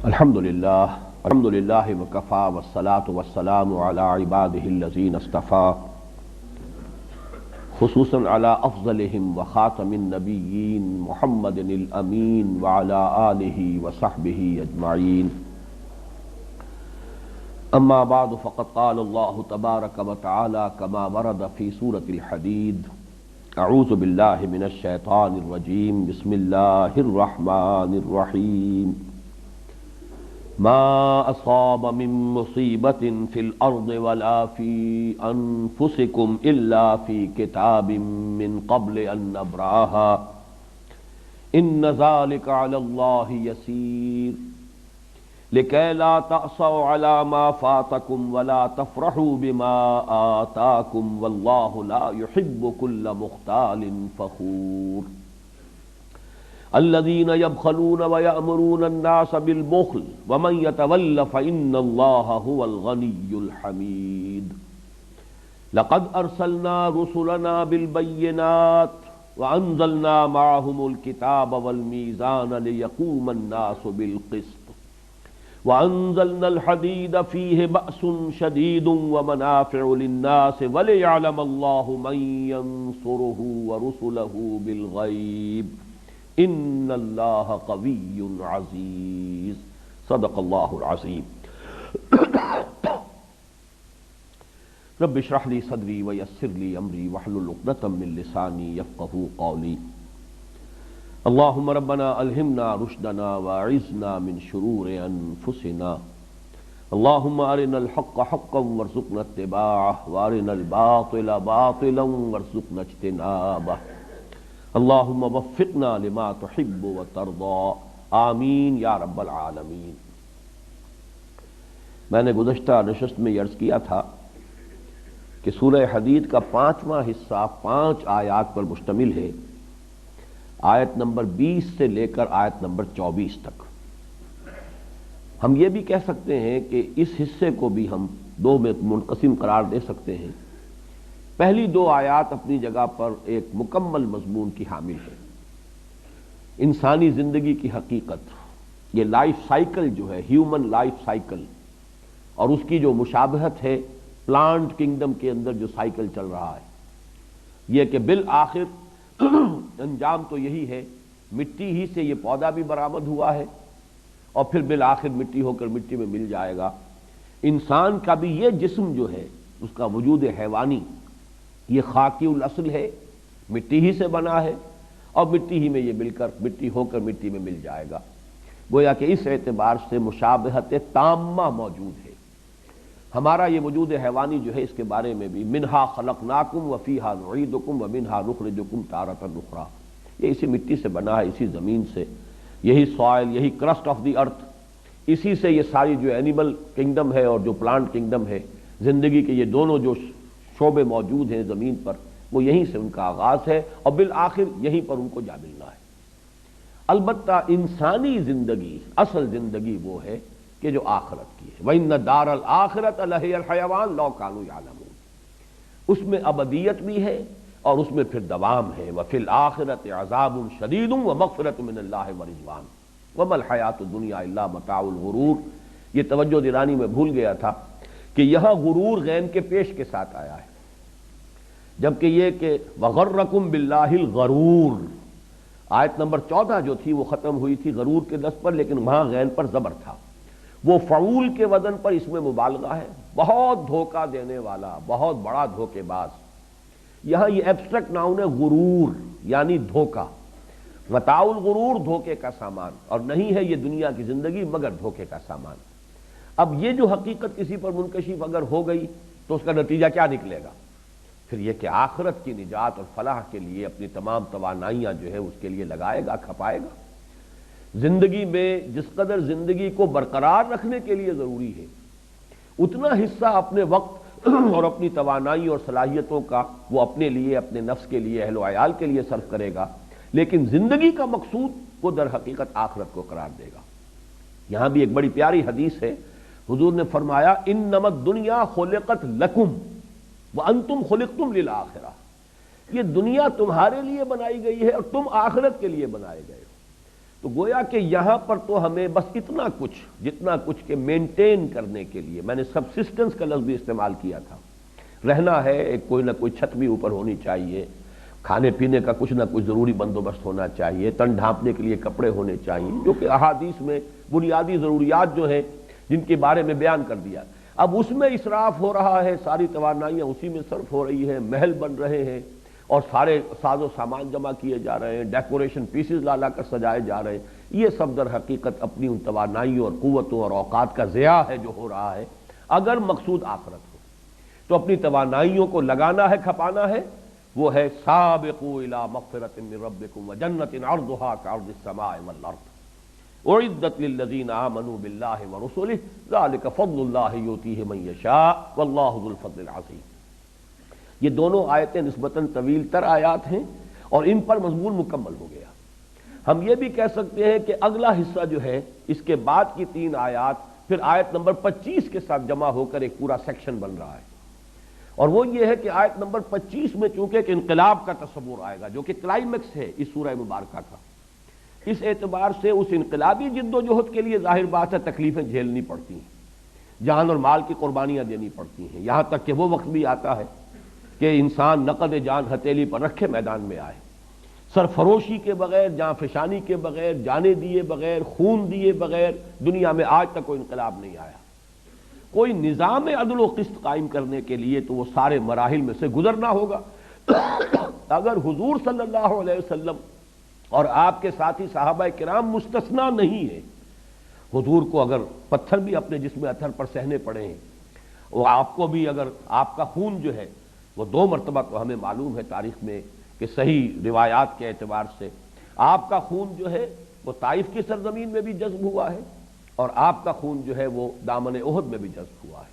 الحمد للہ وکفا والصلاة والسلام علی عباده الذین اصطفى خصوصا علی افضلهم وخاتم النبیین محمد الامین وعلی آلہ وصحبہ اجمعین اما بعد فقد قال اللہ تبارک وتعالی كما ورد فی سورة الحدید اعوذ باللہ من الشیطان الرجیم بسم اللہ الرحمن الرحیم ما اصاب من مصیبة في الارض ولا في انفسكم الا في كتاب من قبل ان نبرأها ان ذلك على الله يسير لكي لا تأسوا على ما فاتكم ولا تفرحوا بما آتاكم والله لا يحب كل مختال فخور الذين يبخلون ويأمرون الناس بالبخل ومن يتول فإن الله هو الغني الحميد لقد أرسلنا رسلنا بالبينات وأنزلنا معهم الكتاب والميزان ليقوم الناس بالقسط وأنزلنا الحديد فيه بأس شديد ومنافع للناس وليعلم الله من ينصره ورسله بالغيب ان اللہ قوی عزیز صدق اللہ العظیم رب اشرح لی صدری ویسر لی امری واحلل عقدۃ من لسانی یفقہوا قولی اللہم ربنا الہمنا رشدنا واعذنا من شرور انفسنا اللہم ارنا الحق حقا وارزقنا اتباعہ وارنا الباطل باطلا وارزقنا اجتنابہ اللہم وفقنا لما تحب وترضى آمین یا رب العالمین۔ میں نے گزشتہ نشست میں عرض کیا تھا کہ سورہ حدید کا 5واں حصہ 5 آیات پر مشتمل ہے، آیت نمبر 20 سے لے کر آیت نمبر 24 تک۔ ہم یہ بھی کہہ سکتے ہیں کہ اس حصے کو بھی ہم 2 میں منقسم قرار دے سکتے ہیں۔ پہلی 2 آیات اپنی جگہ پر ایک مکمل مضمون کی حامل ہے، انسانی زندگی کی حقیقت، یہ لائف سائیکل جو ہے، ہیومن لائف سائیکل، اور اس کی جو مشابہت ہے پلانٹ کنگڈم کے اندر جو سائیکل چل رہا ہے، یہ کہ بالآخر انجام تو یہی ہے، مٹی ہی سے یہ پودا بھی برآمد ہوا ہے اور پھر بالآخر مٹی ہو کر مٹی میں مل جائے گا۔ انسان کا بھی یہ جسم جو ہے، اس کا وجود حیوانی یہ خاکی الاصل ہے، مٹی ہی سے بنا ہے اور مٹی ہی میں یہ مٹی ہو کر مٹی میں مل جائے گا۔ گویا کہ اس اعتبار سے مشابہت تامہ موجود ہے۔ ہمارا یہ وجود حیوانی جو ہے، اس کے بارے میں بھی منہا خلقناکم وفیہا نعیدکم ومنہا نخرجکم تارۃ اخری، یہ اسی مٹی سے بنا ہے، اسی زمین سے، یہی سوائل، یہی کرسٹ آف دی ارتھ، اسی سے یہ ساری جو اینیمل کنگڈم ہے اور جو پلانٹ کنگڈم ہے، زندگی کے یہ دونوں جو شعبے موجود ہیں زمین پر، وہ یہیں سے ان کا آغاز ہے اور بالآخر یہیں پر ان کو جا ملنا ہے۔ البتہ انسانی زندگی، اصل زندگی وہ ہے کہ جو آخرت کی ہے، وَإِنَّ دَارَ الْآخِرَةَ لَهِيَ الْحَيَوَانُ لَوْ كَانُوا يَعْلَمُونَ، اس میں ابدیت بھی ہے اور اس میں پھر دوام ہے۔ وَفِي الْآخِرَةِ عَذَابٌ شَدِيدٌ وَمَغْفِرَةٌ مِّنَ اللَّهِ وَرِضْوَانٌ وَمَا الْحَيَاةُ الدُّنْيَا إِلَّا مَتَاعُ الْغُرُورِ۔ یہ توجہ دلانی میں بھول گیا تھا کہ یہاں غرور غین کے پیش کے ساتھ آیا ہے، جبکہ یہ کہ وَغَرَّكُمْ بِاللَّهِ الْغَرُورُ، آیت نمبر 14 جو تھی وہ ختم ہوئی تھی غرور کے لفظ پر، لیکن وہاں غین پر زبر تھا، وہ فعول کے وزن پر اس میں مبالغہ ہے، بہت دھوکہ دینے والا، بہت بڑا دھوکے باز۔ یہاں یہ ایبسٹریکٹ ناؤن ہے غرور، یعنی دھوکہ، متاع الغرور، دھوکے کا سامان، اور نہیں ہے یہ دنیا کی زندگی مگر دھوکے کا سامان۔ اب یہ جو حقیقت کسی پر منکشف اگر ہو گئی تو اس کا نتیجہ کیا نکلے گا؟ پھر یہ کہ آخرت کی نجات اور فلاح کے لیے اپنی تمام توانائیاں جو ہے اس کے لیے لگائے گا، کھپائے گا۔ زندگی میں جس قدر زندگی کو برقرار رکھنے کے لیے ضروری ہے، اتنا حصہ اپنے وقت اور اپنی توانائی اور صلاحیتوں کا وہ اپنے لیے، اپنے نفس کے لیے، اہل و عیال کے لیے صرف کرے گا، لیکن زندگی کا مقصود وہ در حقیقت آخرت کو قرار دے گا۔ یہاں بھی ایک بڑی پیاری حدیث ہے، حضور نے فرمایا انما الدنیا خلقت لکم وانتم خلقتم للآخرہ، یہ دنیا تمہارے لیے بنائی گئی ہے اور تم آخرت کے لیے بنائے گئے ہو۔ تو گویا کہ یہاں پر تو ہمیں بس اتنا کچھ جتنا کچھ کہ مینٹین کرنے کے لیے، میں نے سبسسٹنس کا لفظ بھی استعمال کیا تھا، رہنا ہے، ایک کوئی نہ کوئی چھت بھی اوپر ہونی چاہیے، کھانے پینے کا کچھ نہ کچھ ضروری بندوبست ہونا چاہیے، تن ڈھانپنے کے لیے کپڑے ہونے چاہیے، جو کہ احادیث میں بنیادی ضروریات جو ہیں جن کے بارے میں بیان کر دیا۔ اب اس میں اسراف ہو رہا ہے، ساری توانائیاں اسی میں صرف ہو رہی ہیں، محل بن رہے ہیں اور سارے ساز و سامان جمع کیے جا رہے ہیں، ڈیکوریشن پیسز لا لا کر سجائے جا رہے ہیں، یہ سب در حقیقت اپنی ان توانائیوں اور قوتوں اور اوقات کا ضیاع ہے جو ہو رہا ہے۔ اگر مقصود آخرت ہو تو اپنی توانائیوں کو لگانا ہے، کھپانا ہے، وہ ہے سابقوا الی مغفرۃ من ربکم وجنۃ عرضھا کعرض السماء والارض اعدت للذین آمنوا باللہ ورسلہ ذلک فضل اللہ یؤتیہ من یشاء واللہ ذو الفضل العظیم۔ یہ دونوں آیتیں نسبتاً طویل تر آیات ہیں اور ان پر مضمون مکمل ہو گیا۔ ہم یہ بھی کہہ سکتے ہیں کہ اگلا حصہ جو ہے اس کے بعد کی 3 آیات پھر آیت نمبر 25 کے ساتھ جمع ہو کر ایک پورا سیکشن بن رہا ہے، اور وہ یہ ہے کہ آیت نمبر 25 میں چونکہ ایک انقلاب کا تصور آئے گا جو کہ کلائمیکس ہے اس سورہ مبارکہ کا، اس اعتبار سے اس انقلابی جد و جہد کے لیے ظاہر بات ہے تکلیفیں جھیلنی پڑتی ہیں، جان اور مال کی قربانیاں دینی پڑتی ہیں، یہاں تک کہ وہ وقت بھی آتا ہے کہ انسان نقد جان ہتھیلی پر رکھے میدان میں آئے، سرفروشی کے بغیر، جان فشانی کے بغیر، جانے دیے بغیر، خون دیے بغیر دنیا میں آج تک کوئی انقلاب نہیں آیا۔ کوئی نظام عدل و قسط قائم کرنے کے لیے تو وہ سارے مراحل میں سے گزرنا ہوگا۔ اگر حضور صلی اللہ علیہ وسلم اور آپ کے ساتھی صحابہ کرام مستثنا نہیں ہیں، حضور کو اگر پتھر بھی اپنے جسم اطہر پر سہنے پڑے ہیں، وہ آپ کو بھی اگر آپ کا خون جو ہے وہ 2 مرتبہ تو ہمیں معلوم ہے تاریخ میں کہ صحیح روایات کے اعتبار سے آپ کا خون جو ہے وہ طائف کی سرزمین میں بھی جذب ہوا ہے اور آپ کا خون جو ہے وہ دامن احد میں بھی جذب ہوا ہے،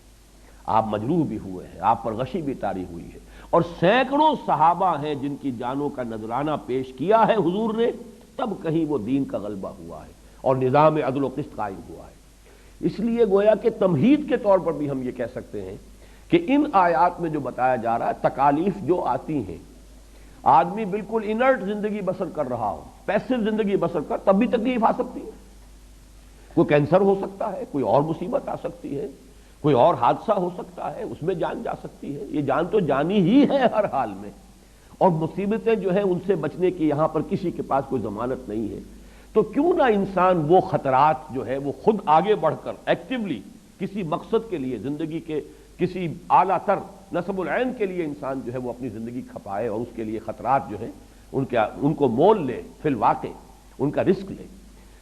آپ مجروح بھی ہوئے ہیں، آپ پر غشی بھی طاری ہوئی ہے، اور سینکڑوں صحابہ ہیں جن کی جانوں کا نذرانہ پیش کیا ہے حضور نے، تب کہیں وہ دین کا غلبہ ہوا ہے اور نظام عدل و قسط قائم ہوا ہے۔ اس لیے گویا کہ تمہید کے طور پر بھی ہم یہ کہہ سکتے ہیں کہ ان آیات میں جو بتایا جا رہا ہے تکالیف جو آتی ہیں، آدمی بالکل انرٹ زندگی بسر کر رہا ہو، پیسو زندگی بسر کر، تب بھی تکلیف آ سکتی ہے، کوئی کینسر ہو سکتا ہے، کوئی اور مصیبت آ سکتی ہے، کوئی اور حادثہ ہو سکتا ہے، اس میں جان جا سکتی ہے، یہ جان تو جانی ہی ہے ہر حال میں، اور مصیبتیں جو ہیں ان سے بچنے کی یہاں پر کسی کے پاس کوئی ضمانت نہیں ہے۔ تو کیوں نہ انسان وہ خطرات جو ہے وہ خود آگے بڑھ کر ایکٹیولی کسی مقصد کے لیے، زندگی کے کسی اعلیٰ تر نصب العین کے لیے انسان جو ہے وہ اپنی زندگی کھپائے اور اس کے لیے خطرات جو ہیں ان کو مول لے، فی الواقع ان کا رسک لے۔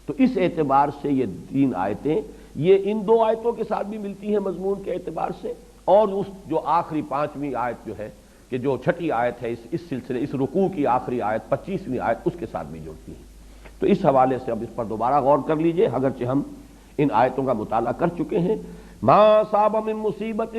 تو اس اعتبار سے یہ 3 آیتیں یہ ان 2 آیتوں کے ساتھ بھی ملتی ہیں مضمون کے اعتبار سے، اور اس جو آخری 5ویں آیت جو ہے کہ جو 6ٹھی آیت ہے اس سلسلے، اس رکوع کی آخری آیت 25ویں آیت، اس کے ساتھ بھی جڑتی ہیں۔ تو اس حوالے سے اب اس پر دوبارہ غور کر لیجئے، اگرچہ ہم ان آیتوں کا مطالعہ کر چکے ہیں۔ ما صاب من مصیبت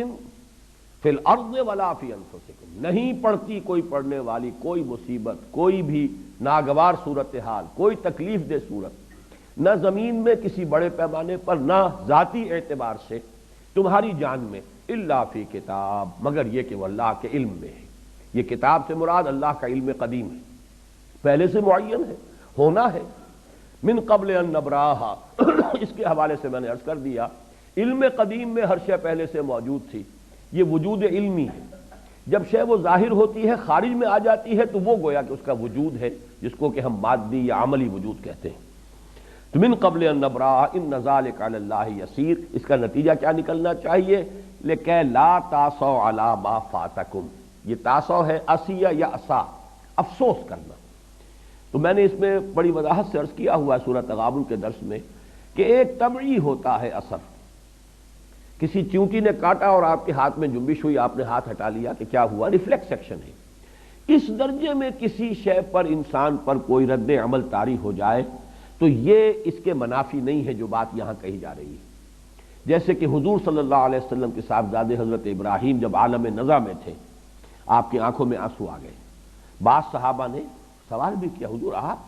فی الارض ولا فی انفسکم، نہیں پڑتی کوئی پڑنے والی کوئی مصیبت، کوئی بھی ناگوار صورتحال، کوئی تکلیف دہ صورت، نہ زمین میں کسی بڑے پیمانے پر، نہ ذاتی اعتبار سے تمہاری جان میں، الا فی کتاب، مگر یہ کہ وہ اللہ کے علم میں ہے۔ یہ کتاب سے مراد اللہ کا علم قدیم ہے، پہلے سے معین ہے، ہونا ہے، من قبل ان نبراہا اس کے حوالے سے میں نے عرض کر دیا، علم قدیم میں ہر شے پہلے سے موجود تھی، یہ وجود علمی ہے۔ جب شے وہ ظاہر ہوتی ہے، خارج میں آ جاتی ہے، تو وہ گویا کہ اس کا وجود ہے جس کو کہ ہم مادی یا عملی وجود کہتے ہیں۔ تو من قبل ان نبراہا ان ذلک علی اللہ یسیر، اس کا نتیجہ کیا نکلنا چاہیے؟ لکہ لا تاسوا علی ما فاتکم، یہ تاسو ہے اسیہ یا اسا، افسوس کرنا۔ تو میں نے اس میں بڑی وضاحت سے عرض کیا ہوا ہے سورہ تغابن کے درس میں کہ ایک طبعی ہوتا ہے اثر، کسی چونٹی نے کاٹا اور آپ کے ہاتھ میں جنبش ہوئی، آپ نے ہاتھ ہٹا لیا کہ کیا ہوا؟ ریفلیکس ایکشن ہے۔ اس درجے میں کسی شے پر انسان پر کوئی رد عمل طاری ہو جائے تو یہ اس کے منافی نہیں ہے جو بات یہاں کہی جا رہی ہے۔ جیسے کہ حضور صلی اللہ علیہ وسلم کے صاحبزادے حضرت ابراہیم جب عالم نزع میں تھے، آپ کی آنکھوں میں آنسو آ گئے، بعض صحابہ نے سوال بھی کیا، حضور آپ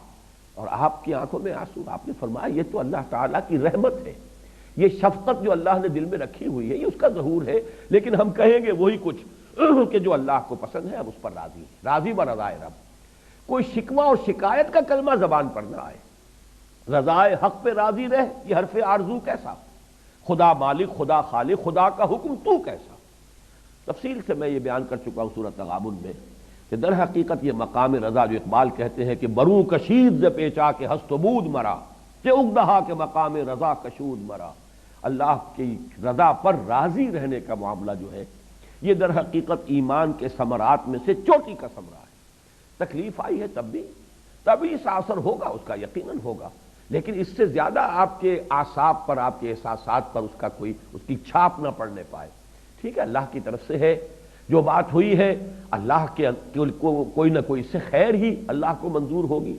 اور آپ کی آنکھوں میں آنسو؟ آپ نے فرمایا یہ تو اللہ تعالیٰ کی رحمت ہے، یہ شفقت جو اللہ نے دل میں رکھی ہوئی ہے یہ اس کا ظہور ہے، لیکن ہم کہیں گے وہی کچھ کہ جو اللہ کو پسند ہے، ہم اس پر راضی ہیں، راضی برضائے رب۔ کوئی شکوہ اور شکایت کا کلمہ زبان پر نہ آئے، رضائے حق پہ راضی رہ، یہ حرف آرزو کیسا؟ خدا مالک، خدا خالق، خدا کا حکم تو کیسا؟ تفصیل سے میں یہ بیان کر چکا ہوں سورۃ تغابن میں کہ در حقیقت یہ مقام رضا جو اقبال کہتے ہیں کہ بروں کشید ز پیچا کے ہست و بود مرا کہ اگدہا کے مقام رضا کشود مرا، اللہ کی رضا پر راضی رہنے کا معاملہ جو ہے یہ در حقیقت ایمان کے ثمرات میں سے چوٹی کا ثمرہ ہے۔ تکلیف آئی ہے تب اس اثر ہوگا، اس کا یقیناً ہوگا، لیکن اس سے زیادہ آپ کے اعصاب پر، آپ کے احساسات پر اس کی چھاپ نہ پڑنے پائے۔ ٹھیک ہے، اللہ کی طرف سے ہے، جو بات ہوئی ہے اللہ کے کوئی نہ کوئی سے خیر ہی اللہ کو منظور ہوگی۔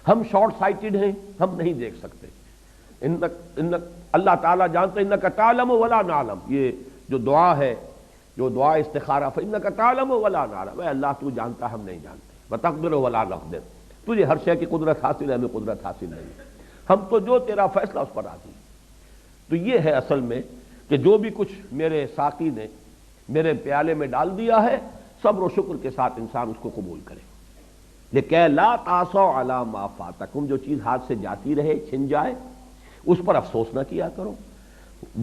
ہم شارٹ سائٹڈ ہیں، ہم نہیں دیکھ سکتے۔ اللہ تعالیٰ جانتے انک تعلم ولا نعلم، یہ جو دعا ہے، جو دعا استخارہ فانک تعلم ولا نعلم، اے اللہ تو جانتا ہم نہیں جانتے، وتقدر ولا نقدر، تجھے ہر شے کی قدرت حاصل ہے، ہمیں قدرت حاصل نہیں، ہم تو جو تیرا فیصلہ اس پر راضی ہیں۔ تو یہ ہے اصل میں کہ جو بھی کچھ میرے ساقی نے میرے پیالے میں ڈال دیا ہے، صبر و شکر کے ساتھ انسان اس کو قبول کرے۔ لکہ لا تاسوا علی ما فاتکم، جو چیز ہاتھ سے جاتی رہے، چھن جائے، اس پر افسوس نہ کیا کرو۔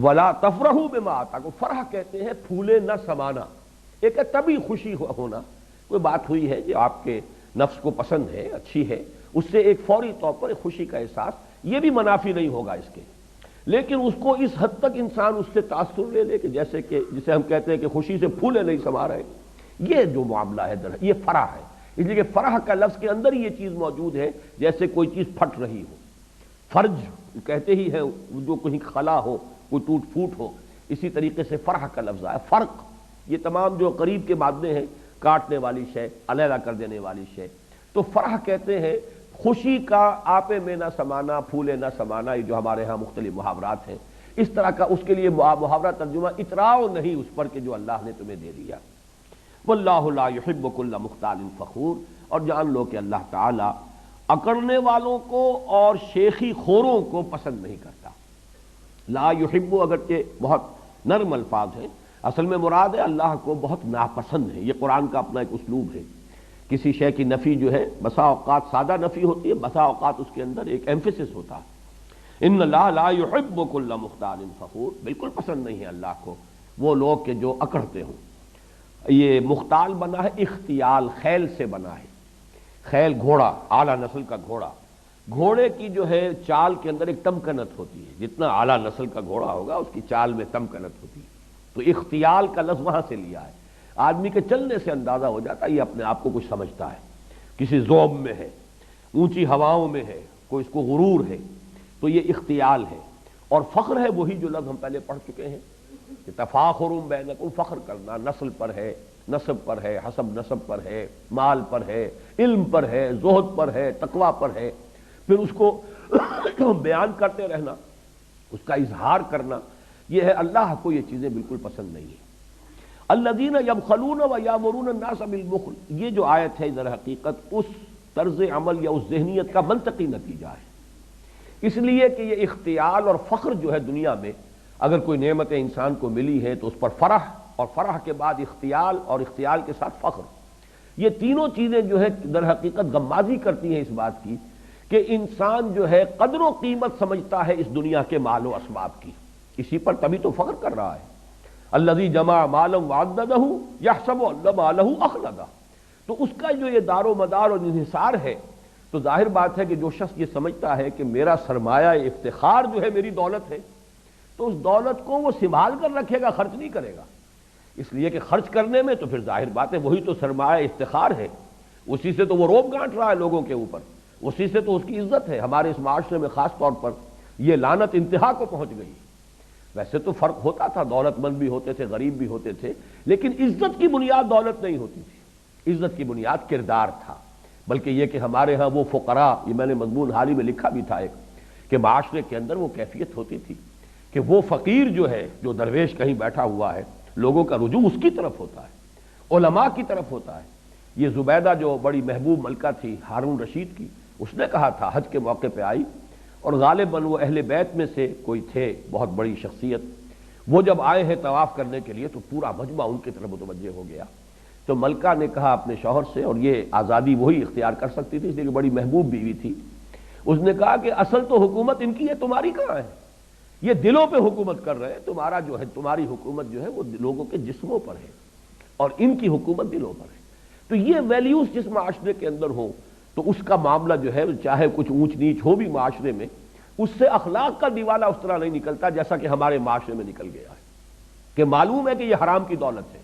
ولا تفرحوا بما آتاکم، فرح کہتے ہیں پھولے نہ سمانا، ایک ہے طبی خوشی ہونا، کوئی بات ہوئی ہے جو آپ کے نفس کو پسند ہے، اچھی ہے، اس سے ایک فوری طور پر ایک خوشی کا احساس، یہ بھی منافی نہیں ہوگا اس کے، لیکن اس کو اس حد تک انسان اس سے تاثر لے لے کہ جیسے کہ جسے ہم کہتے ہیں کہ خوشی سے پھولے نہیں سما رہے، یہ جو معاملہ ہے یہ فرح ہے۔ اس لیے کہ فرح کا لفظ کے اندر ہی یہ چیز موجود ہے، جیسے کوئی چیز پھٹ رہی ہو، فرج کہتے ہی ہیں جو کہیں خلا ہو، کوئی ٹوٹ پھوٹ ہو، اسی طریقے سے فرح کا لفظ ہے۔ فرق، یہ تمام جو قریب کے مادے ہیں، کاٹنے والی شے، علیحدہ کر دینے والی شے، تو فرح کہتے ہیں خوشی کا آپے میں نہ سمانا، پھولے نہ سمانا، یہ جو ہمارے ہاں مختلف محاورات ہیں، اس طرح کا اس کے لیے محاورہ ترجمہ اتراؤ نہیں اس پر کہ جو اللہ نے تمہیں دے دیا۔ واللہ لا یحب کل مختال فخور، اور جان لو کہ اللہ تعالی اکڑنے والوں کو اور شیخی خوروں کو پسند نہیں کرتا۔ لا یحب اگرچہ بہت نرم الفاظ ہیں، اصل میں مراد ہے اللہ کو بہت ناپسند ہے۔ یہ قرآن کا اپنا ایک اسلوب ہے، کسی شے کی نفی جو ہے بسا اوقات سادہ نفی ہوتی ہے، بسا اوقات اس کے اندر ایک ایمفیسس ہوتا ہے۔ ان اللہ لا یحب کل مختال فخور، بالکل پسند نہیں ہے اللہ کو وہ لوگ کہ جو اکڑتے ہوں۔ یہ مختال بنا ہے اختیال، خیل سے بنا ہے، خیل گھوڑا، اعلیٰ نسل کا گھوڑا، گھوڑے کی جو ہے چال کے اندر ایک تمکنت ہوتی ہے، جتنا اعلیٰ نسل کا گھوڑا ہوگا اس کی چال میں تمکنت ہوتی ہے، تو اختیال کا لفظ وہاں سے لیا ہے۔ آدمی کے چلنے سے اندازہ ہو جاتا ہے یہ اپنے آپ کو کچھ سمجھتا ہے، کسی ذوب میں ہے، اونچی ہواؤں میں ہے، کوئی اس کو غرور ہے، تو یہ اختیال ہے۔ اور فخر ہے وہی جو لفظ ہم پہلے پڑھ چکے ہیں کہ تفاخر بینکم، فخر کرنا، نسل پر ہے، نسب پر ہے، حسب نسب پر ہے، مال پر ہے، علم پر ہے، زہد پر ہے، تقوی پر ہے، پھر اس کو بیان کرتے رہنا، اس کا اظہار کرنا، یہ ہے اللہ کو یہ چیزیں بالکل پسند نہیں ہیں۔ الذین یبخلون ویامرون الناس بالبخل، یہ جو آیت ہے در حقیقت اس طرز عمل یا اس ذہنیت کا منطقی نتیجہ ہے، اس لیے کہ یہ اختیال اور فخر جو ہے دنیا میں اگر کوئی نعمت انسان کو ملی ہے تو اس پر فرح، اور فرح کے بعد اختیال، اور اختیال کے ساتھ فخر، یہ تینوں چیزیں جو ہے در حقیقت غمازی کرتی ہیں اس بات کی کہ انسان جو ہے قدر و قیمت سمجھتا ہے اس دنیا کے مال و اسباب کی، اسی پر تبھی تو فخر کر رہا ہے۔ الذی جمع مالا وعددہ یحسب ان مالہ اخلدہ، تو اس کا جو یہ دار و مدار اور انحصار ہے، تو ظاہر بات ہے کہ جو شخص یہ سمجھتا ہے کہ میرا سرمایہ افتخار جو ہے میری دولت ہے، تو اس دولت کو وہ سنبھال کر رکھے گا، خرچ نہیں کرے گا، اس لیے کہ خرچ کرنے میں تو پھر ظاہر بات ہے وہی تو سرمایہ افتخار ہے، اسی سے تو وہ روب گانٹ رہا ہے لوگوں کے اوپر، اسی سے تو اس کی عزت ہے۔ ہمارے اس معاشرے میں خاص طور پر یہ لعنت انتہا کو پہنچ گئی۔ ویسے تو فرق ہوتا تھا، دولت مند بھی ہوتے تھے، غریب بھی ہوتے تھے، لیکن عزت کی بنیاد دولت نہیں ہوتی تھی، عزت کی بنیاد کردار تھا۔ بلکہ یہ کہ ہمارے ہاں وہ فقراء، یہ میں نے مضمون حال ہی میں لکھا بھی تھا ایک، کہ معاشرے کے اندر وہ کیفیت ہوتی تھی کہ وہ فقیر جو ہے، جو درویش کہیں بیٹھا ہوا ہے، لوگوں کا رجوع اس کی طرف ہوتا ہے، علماء کی طرف ہوتا ہے۔ یہ زبیدہ جو بڑی محبوب ملکہ تھی ہارون رشید کی، اس نے کہا تھا، حج کے موقع پہ آئی، اور غالباً وہ اہل بیت میں سے کوئی تھے، بہت بڑی شخصیت، وہ جب آئے ہیں طواف کرنے کے لیے تو پورا مجمع ان کی طرف متوجہ ہو گیا، تو ملکہ نے کہا اپنے شوہر سے، اور یہ آزادی وہی اختیار کر سکتی تھی اس لیے کہ بڑی محبوب بیوی تھی، اس نے کہا کہ اصل تو حکومت ان کی ہے، تمہاری کہاں ہے؟ یہ دلوں پہ حکومت کر رہے ہیں، تمہارا جو ہے تمہاری حکومت جو ہے وہ لوگوں کے جسموں پر ہے اور ان کی حکومت دلوں پر ہے۔ تو یہ ویلیوز جس معاشرے کے اندر ہوں تو اس کا معاملہ جو ہے چاہے کچھ اونچ نیچ ہو بھی معاشرے میں، اس سے اخلاق کا دیوالہ اس طرح نہیں نکلتا جیسا کہ ہمارے معاشرے میں نکل گیا ہے، کہ معلوم ہے کہ یہ حرام کی دولت ہے،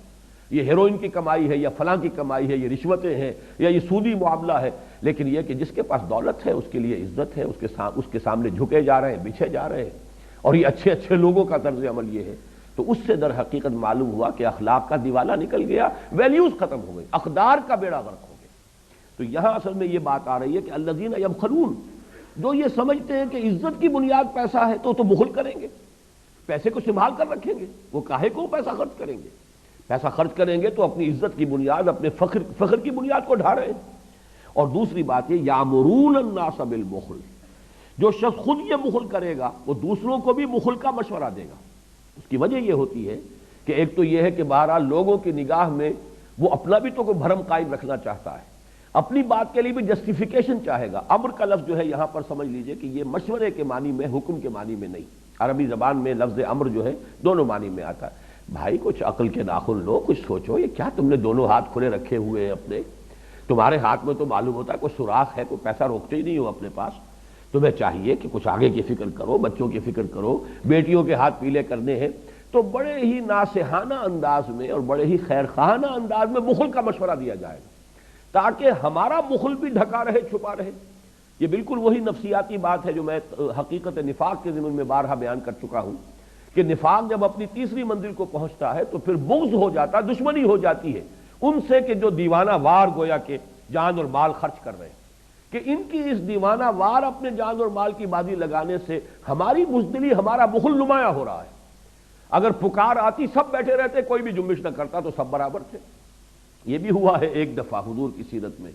یہ ہیروئن کی کمائی ہے یا فلاں کی کمائی ہے، یہ رشوتیں ہیں یا یہ سودی معاملہ ہے، لیکن یہ کہ جس کے پاس دولت ہے اس کے لیے عزت ہے، اس کے سامنے جھکے جا رہے ہیں، بچھے جا رہے ہیں، اور یہ اچھے اچھے لوگوں کا طرز عمل یہ ہے۔ تو اس سے در حقیقت معلوم ہوا کہ اخلاق کا دیوالہ نکل گیا، ویلیوز ختم ہو گئی، اقدار کا بیڑا غرق ہو گیا۔ تو یہاں اصل میں یہ بات آ رہی ہے کہ الذین یبخلون، جو یہ سمجھتے ہیں کہ عزت کی بنیاد پیسہ ہے تو بخل کریں گے، پیسے کو سنبھال کر رکھیں گے، وہ کاہے کو پیسہ خرچ کریں گے؟ پیسہ خرچ کریں گے تو اپنی عزت کی بنیاد، اپنے فخر کی بنیاد کو ڈھا رہے ہیں۔ اور دوسری بات یہ یامرون الناس بالبخل، جو شخص خود یہ بخل کرے گا وہ دوسروں کو بھی بخل کا مشورہ دے گا۔ اس کی وجہ یہ ہوتی ہے کہ ایک تو یہ ہے کہ بہرحال لوگوں کی نگاہ میں وہ اپنا بھی تو کوئی بھرم قائم رکھنا چاہتا ہے، اپنی بات کے لیے بھی جسٹیفیکیشن چاہے گا۔ امر کا لفظ جو ہے یہاں پر سمجھ لیجئے کہ یہ مشورے کے معنی میں، حکم کے معنی میں نہیں، عربی زبان میں لفظ امر جو ہے دونوں معنی میں آتا ہے۔ بھائی کچھ عقل کے ناخن لو، کچھ سوچو، یہ کیا تم نے دونوں ہاتھ کھلے رکھے ہوئے ہیں اپنے؟ تمہارے ہاتھ میں تو معلوم ہوتا ہے کوئی سوراخ ہے، کوئی پیسہ روکتے ہی نہیں ہو اپنے پاس۔ تمہیں چاہیے کہ کچھ آگے کی فکر کرو، بچوں کی فکر کرو، بیٹیوں کے ہاتھ پیلے کرنے ہیں، تو بڑے ہی ناصحانہ انداز میں اور بڑے ہی خیر خواہانہ انداز میں بخل کا مشورہ دیا جائے گا تاکہ ہمارا بخل بھی ڈھکا رہے، چھپا رہے۔ یہ بالکل وہی نفسیاتی بات ہے جو میں حقیقت نفاق کے ضمن میں بارہا بیان کر چکا ہوں کہ نفاق جب اپنی تیسری منزل کو پہنچتا ہے تو پھر بغض ہو جاتا، دشمنی ہو جاتی ہے ان سے کہ جو دیوانہ وار گویا کہ جان اور مال خرچ کر رہے ہیں، کہ ان کی اس دیوانہ وار اپنے جان اور مال کی بازی لگانے سے ہماری بزدلی، ہمارا بخل نمایاں ہو رہا ہے۔ اگر پکار آتی سب بیٹھے رہتے، کوئی بھی جنبش نہ کرتا تو سب برابر تھے۔ یہ بھی ہوا ہے ایک دفعہ حضور کی سیرت میں،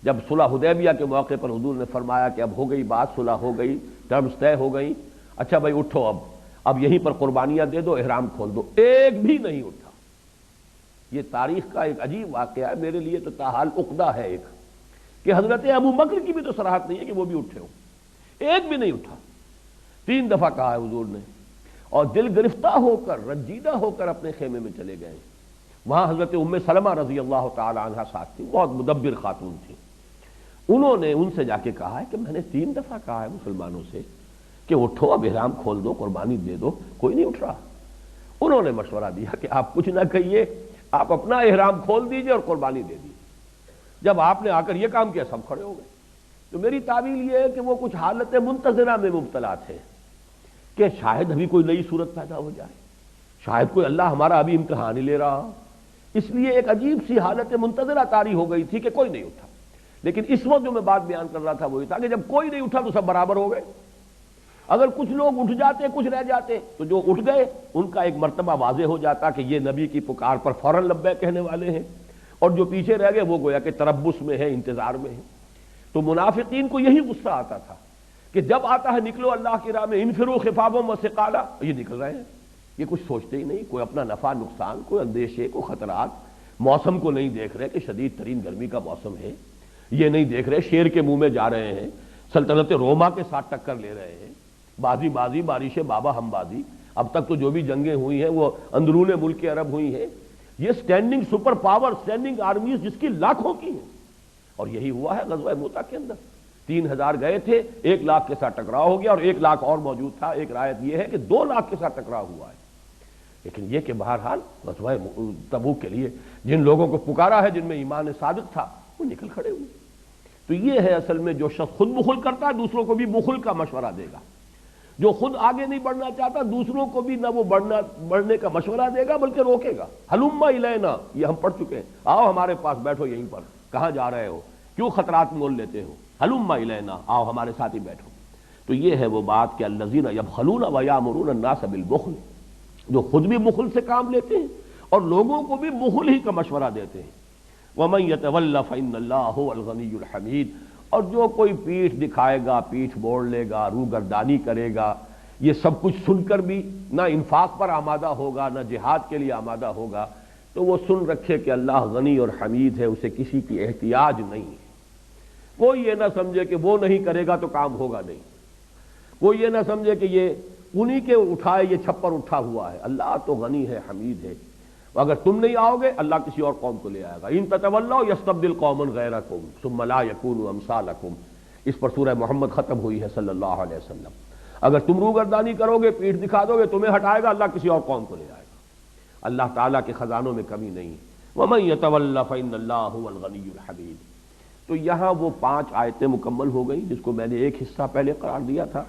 جب صلح حدیبیہ کے موقع پر حضور نے فرمایا کہ اب ہو گئی بات، صلح ہو گئی، ٹرمز طے ہو گئی، اچھا بھائی اٹھو، اب یہیں پر قربانیاں دے دو، احرام کھول دو۔ ایک بھی نہیں اٹھا۔ یہ تاریخ کا ایک عجیب واقعہ ہے، میرے لیے تو تاحال عقدہ ہے ایک، کہ حضرت ابو بکر کی بھی تو صراحت نہیں ہے کہ وہ بھی اٹھے ہو، ایک بھی نہیں اٹھا۔ 3 دفعہ کہا ہے حضور نے، اور دل گرفتہ ہو کر، رنجیدہ ہو کر اپنے خیمے میں چلے گئے۔ وہاں حضرت ام سلمہ رضی اللہ تعالی عنہا ساتھ تھی، بہت مدبر خاتون تھی۔ انہوں نے ان سے جا کے کہا ہے کہ میں نے 3 دفعہ کہا ہے مسلمانوں سے کہ اٹھو، اب احرام کھول دو، قربانی دے دو، کوئی نہیں اٹھ رہا۔ انہوں نے مشورہ دیا کہ آپ کچھ نہ کہیے، آپ اپنا احرام کھول دیجئے اور قربانی دے دیجئے۔ جب آپ نے آ کر یہ کام کیا سب کھڑے ہو گئے۔ تو میری تعویل یہ ہے کہ وہ کچھ حالت منتظرہ میں مبتلا تھے کہ شاید ابھی کوئی نئی صورت پیدا ہو جائے، شاید کوئی اللہ ہمارا ابھی امتحان ہی لے رہا، اس لیے ایک عجیب سی حالت منتظرہ طاری ہو گئی تھی کہ کوئی نہیں اٹھا۔ لیکن اس وقت جو میں بات بیان کر رہا تھا وہی تھا کہ جب کوئی نہیں اٹھا تو سب برابر ہو گئے۔ اگر کچھ لوگ اٹھ جاتے، کچھ رہ جاتے، تو جو اٹھ گئے ان کا ایک مرتبہ واضح ہو جاتا کہ یہ نبی کی پکار پر فوراً لبیک کہنے والے ہیں، اور جو پیچھے رہ گئے وہ گویا کہ تربص میں ہے، انتظار میں ہے۔ تو منافقین کو یہی غصہ آتا تھا کہ جب آتا ہے نکلو اللہ کی راہ میں، انفروا خفافا وثقالا، یہ نکل رہے ہیں، یہ کچھ سوچتے ہی نہیں، کوئی اپنا نفع نقصان، کوئی اندیشے، کوئی خطرات، موسم کو نہیں دیکھ رہے کہ شدید ترین گرمی کا موسم ہے، یہ نہیں دیکھ رہے شیر کے منہ میں جا رہے ہیں، سلطنت روما کے ساتھ ٹکر لے رہے ہیں، بازی بازی بارش بابا ہم بازی۔ اب تک تو جو بھی جنگیں ہوئی ہیں وہ اندرون ملک عرب ہوئی ہیں، یہ standing super power, standing armies جس کی لاکھوں کی ہیں، اور یہی ہوا ہے غزوہ موتا کے اندر۔ 3000 گئے تھے، 1 لاکھ کے ساتھ ٹکراؤ ہو گیا، اور 1 لاکھ اور موجود تھا۔ ایک روایت یہ ہے کہ 2 لاکھ کے ساتھ ٹکراؤ ہوا ہے۔ لیکن یہ کہ بہرحال غزوہ تبوک کے لیے جن لوگوں کو پکارا ہے، جن میں ایمان صادق تھا، وہ نکل کھڑے ہوئے۔ تو یہ ہے اصل میں جو شخص خود بخل کرتا ہے دوسروں کو بھی بخل کا مشورہ دے گا، جو خود آگے نہیں بڑھنا چاہتا دوسروں کو بھی نہ وہ بڑھنے کا مشورہ دے گا بلکہ روکے گا۔ ہلم الینا، یہ ہم پڑھ چکے ہیں، آؤ ہمارے پاس بیٹھو یہیں پر، کہاں جا رہے ہو، کیوں خطرات مول لیتے ہو، ہلم الینا، آؤ ہمارے ساتھ ہی بیٹھو۔ تو یہ ہے وہ بات کہ الذین یبخلون ویامرون الناس بالبخل، جو خود بھی بخل سے کام لیتے ہیں اور لوگوں کو بھی بخل ہی کا مشورہ دیتے ہیں۔ وَمَن يَتَوَلَّ فَإِنَّ اللَّهَ هُوَ الْغَنِيُّ الْحَمِيدُ، اور جو کوئی پیٹھ دکھائے گا، پیٹھ موڑ لے گا، روگردانی کرے گا، یہ سب کچھ سن کر بھی نہ انفاق پر آمادہ ہوگا، نہ جہاد کے لیے آمادہ ہوگا، تو وہ سن رکھے کہ اللہ غنی اور حمید ہے، اسے کسی کی احتیاج نہیں ہے۔ کوئی یہ نہ سمجھے کہ وہ نہیں کرے گا تو کام ہوگا نہیں، کوئی یہ نہ سمجھے کہ یہ انہی کے اٹھائے یہ چھپر اٹھا ہوا ہے۔ اللہ تو غنی ہے، حمید ہے، اگر تم نہیں آؤ گے اللہ کسی اور قوم کو لے آئے گا۔ ان تتولوا یستبدل قوما غیرکم ثم لا یکونوا امثالکم، اس پر سورہ محمد ختم ہوئی ہے صلی اللہ علیہ وسلم۔ اگر تم روگردانی کرو گے، پیٹھ دکھا دو گے، تمہیں ہٹائے گا اللہ کسی اور قوم کو لے آئے گا۔ اللہ تعالیٰ کے خزانوں میں کمی نہیں ہے۔ وَمَن يَتَوَلَّ فَإِنَّ اللَّهَ هُوَ الْغَنِيُّ الْحَمِيدُ۔ تو یہاں وہ 5 آیتیں مکمل ہو گئیں جس کو میں نے ایک حصہ پہلے قرار دیا تھا،